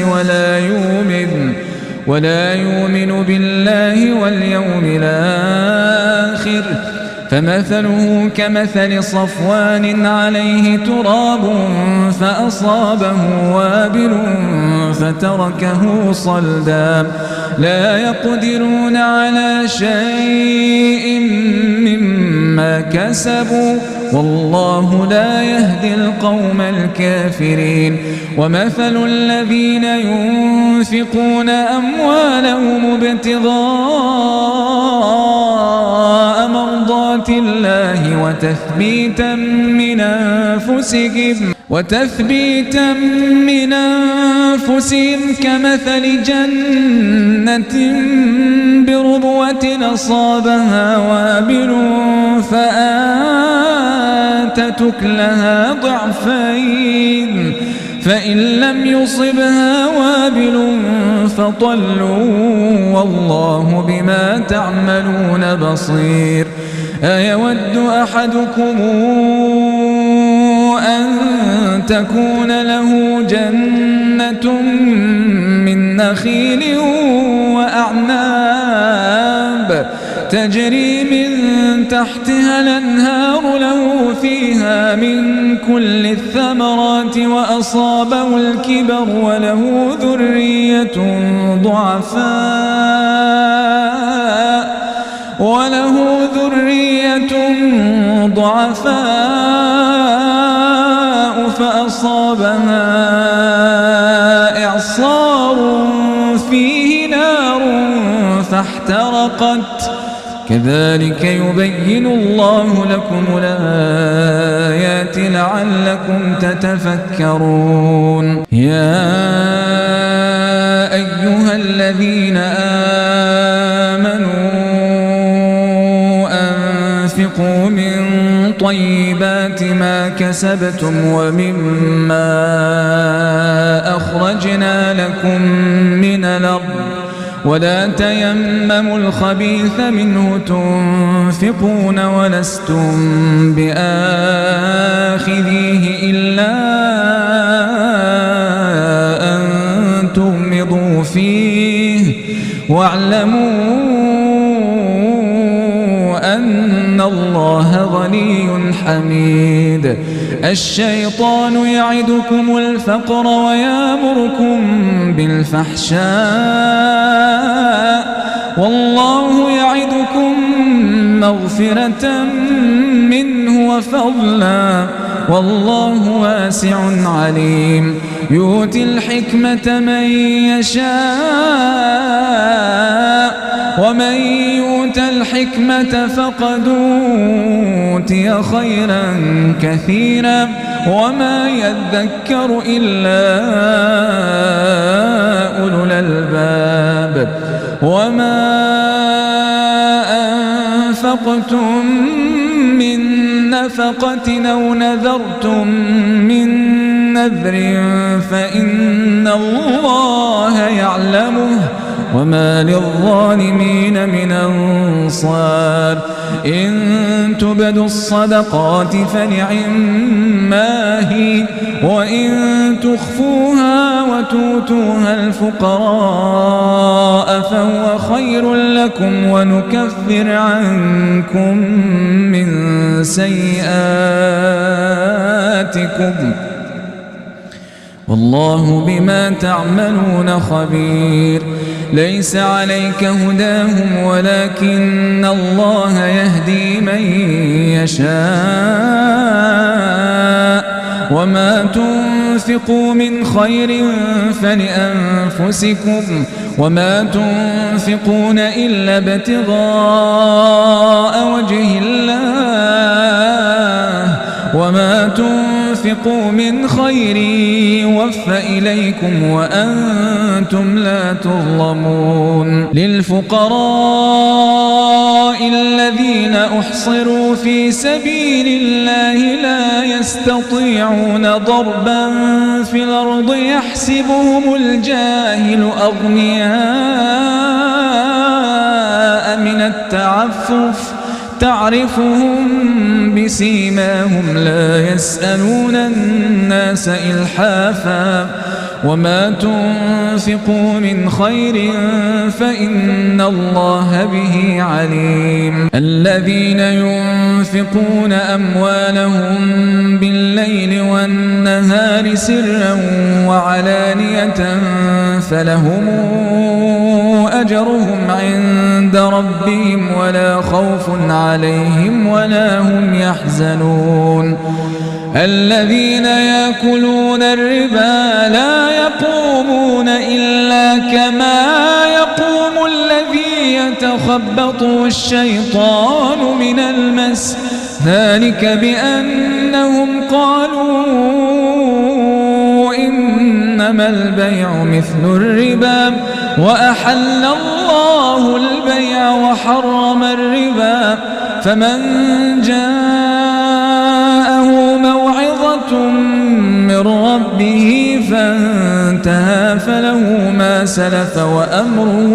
ولا يؤمن بالله واليوم الآخر فمثله كمثل صفوان عليه تراب فأصابه وابل فتركه صلدا لا يقدرون على شيء مما كسبوا والله لا يهدي القوم الكافرين ومثل الذين ينفقون أموالهم ابتغاء مرضات الله وتثبيتا من أنفسهم كمثل جنة بربوة أصابها وابل فآتت أكلها ضعفين فإن لم يصبها وابل فطل والله بما تعملون بصير أيود أحدكم أن تكون له جنة من نخيل وأعناب تجري من تحتها الأنهار له فيها من كل الثمرات وأصابه الكبر وله ذرية ضعفاء فأصابها إعصار فيه نار فاحترقت كذلك يبين الله لكم الآيات لعلكم تتفكرون يا أيها الذين آمنوا أنفقوا من طيبات ما كسبتم ومما أخرجنا لكم من الأرض ولا تيمموا الخبيث منه تنفقون ولستم بآخذيه إلا أن تغمضوا فيه واعلموا أن الله غني حميد الشيطان يعدكم الفقر ويأمركم بالفحشاء والله يعدكم مغفرة منه وفضلا والله واسع عليم يؤتي الحكمة من يشاء ومن يؤت الحكمة فقد أوتي خيرا كثيرا وما يذكر إلا أولو الألباب وما أنفقتم من نفقة أو نذرتم من نذر فإن الله يعلمه وما للظالمين من أنصار إن تبدوا الصدقات فنعما هي وإن تخفوها وتؤتوها الفقراء فهو خير لكم ونكفر عنكم من سيئاتكم والله بما تعملون خبير ليس عليك هداهم ولكن الله يهدي من يشاء وما تنفقوا من خير فلأنفسكم وما تنفقون إلا ابتغاء وجه الله وما تنفقوا من خير يوفى إليكم وأنتم لا تظلمون للفقراء الذين أحصروا في سبيل الله لا يستطيعون ضربا في الأرض يحسبهم الجاهل أغنياء من التعفف تعرفهم بسيماهم لا يسألون الناس إلحافا وما تنفقوا من خير فإن الله به عليم الذين ينفقون أموالهم بالليل والنهار سرا وعلانية فلهم أجرهم عند ربهم ولا خوف عليهم ولا هم يحزنون الذين يأكلون الربا لا يقومون إلا كما يقوم الذي يتخبطه الشيطان من المس ذلك بأنهم قالوا إنما البيع مثل الربا وأحل الله البيع وحرم الربا فمن جاءه موعظة من ربه فانتهى فله ما سلف وأمره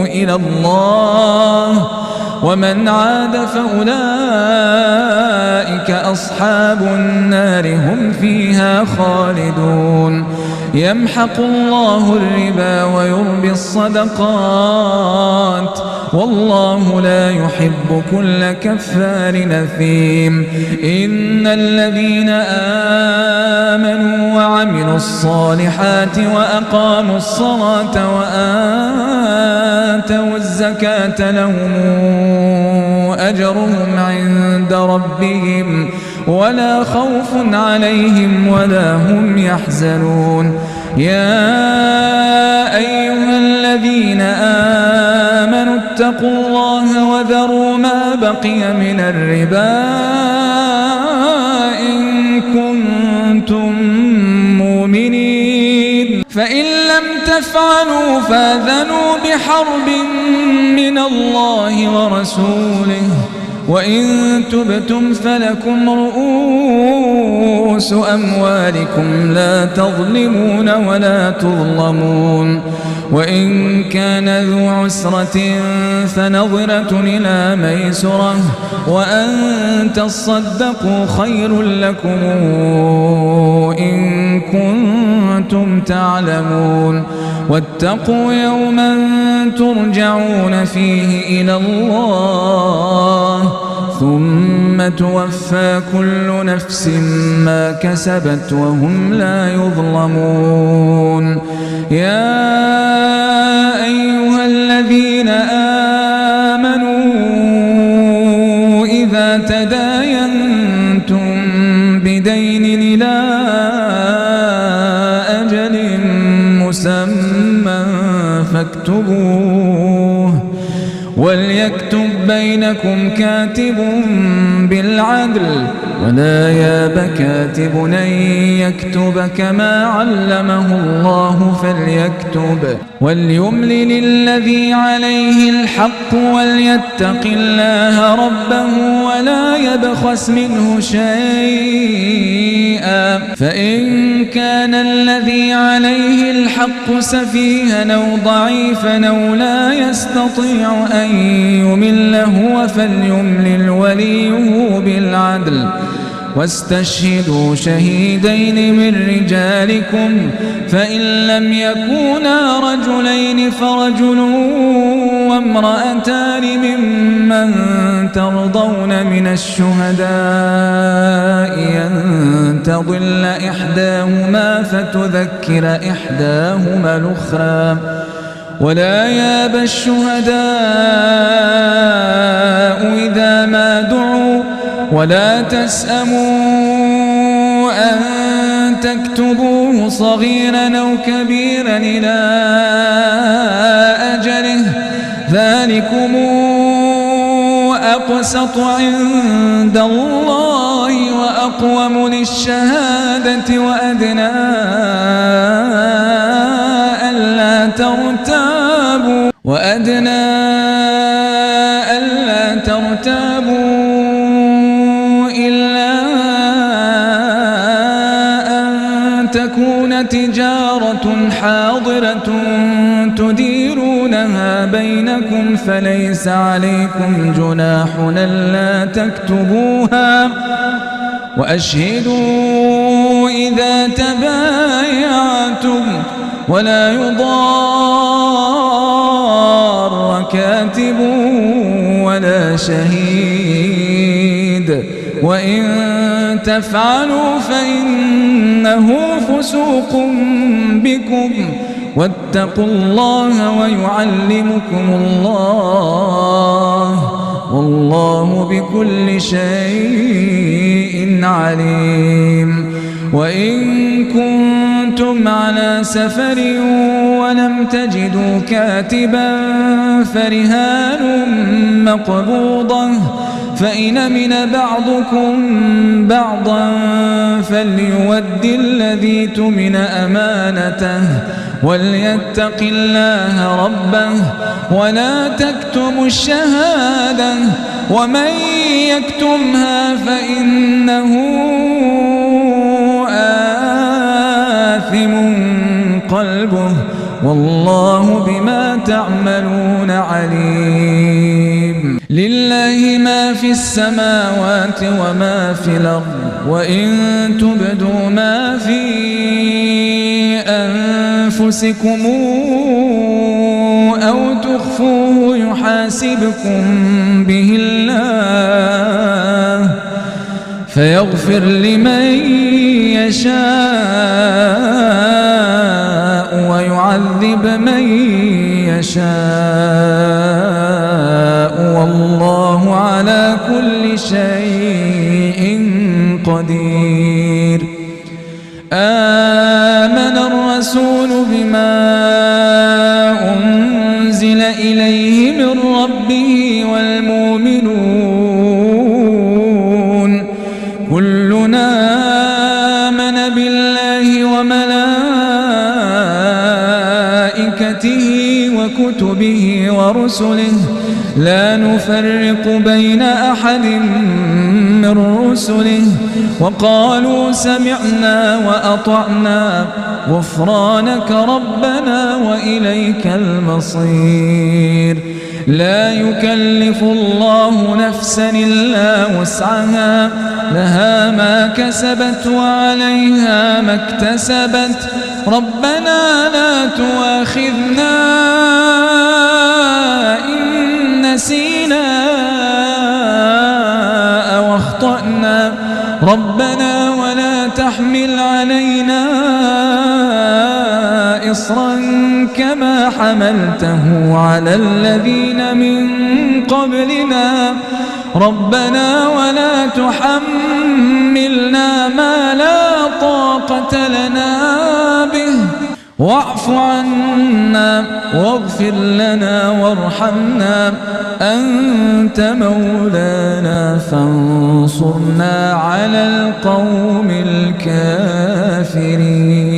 إلى الله ومن عاد فأولئك أصحاب النار هم فيها خالدون يمحق الله الربا ويربي الصدقات والله لا يحب كل كفار نثيم إن الذين آمنوا وعملوا الصالحات وأقاموا الصلاة وآتوا الزكاة لهم أجرهم عند ربهم ولا خوف عليهم ولا هم يحزنون يا أيها الذين آمنوا اتقوا الله وذروا ما بقي من الربا إن كنتم مؤمنين فإن لم تفعلوا فاذنوا بحرب من الله ورسوله وإن تبتم فلكم رؤوس أموالكم لا تظلمون ولا تظلمون وإن كان ذو عسرة فنظرة إلى ميسرة وأن تصدقوا خير لكم إن كنتم تعلمون واتقوا يوما ترجعون فيه إلى الله ثم توفى كل نفس ما كسبت وهم لا يظلمون يا أيها الذين آمنوا إذا تداينتم بدين إلى أجل مسمى فاكتبوه وليكتب بينكم كاتب بالعدل ولا ياب كاتب أن يكتب كما علمه الله فليكتب وليملل الذي عليه الحق وليتق الله ربه ولا يبخس منه شيئا فإن كان الذي عليه الحق سفيها أو ضعيفا أو لا يستطيع أن يمل هو فليملل وليه بالعدل واستشهدوا شهيدين من رجالكم فإن لم يكونا رجلين فرجل وامرأتان ممن ترضون من الشهداء أن تضل إحداهما فتذكر إحداهما الأخرى ولا ياب الشهداء إذا ما دعوا ولا تسأموا أن تكتبوه صغيرا أو كبيرا إلى أجله ذلكم أقسط عند الله وأقوم للشهادة وأدنى ألا ترتابوا إلا أن تكون تجارة حاضرة تديرونها بينكم فليس عليكم جناح ألا تكتبوها وأشهدوا إذا تبايعتم ولا يضار كاتب ولا شهيد وإن تفعلوا فإنه فسوق بكم واتقوا الله ويعلمكم الله والله بكل شيء عليم. وإن كنتم على سفر ولم تجدوا كاتبا فرهان مقبوضة فإن أمن بعضكم بعضا فليؤد الذي اؤتمن أمانته وليتق الله ربه ولا تكتموا الشهادة ومن يكتمها فإنه آثم قلبه والله بما تعملون عليم. لله ما في السماوات وما في الأرض وإن تبدوا ما في أنفسكم أو تخفوه يحاسبكم به الله فيغفر لمن يشاء ويعذب من يشاء والله على كل شيء قدير. آمن الرسول بما أنزل إليه من ربه والمؤمنون كلنا آمن بالله وملائكته وكتبه ورسله لا نفرق بين أحد من رسله وقالوا سمعنا وأطعنا غفرانك ربنا وإليك المصير. لا يكلف الله نفسا إلا وسعها لها ما كسبت وعليها ما اكتسبت ربنا لا تؤاخذنا إن نسينا أو أخطأنا ربنا ولا تحمل علينا إصرا كما حملته على الذين من قبلنا ربنا ولا تحملنا ما لا طاقة لنا به واعف عنا واغفر لنا وارحمنا أنت مولانا فانصرنا على القوم الكافرين.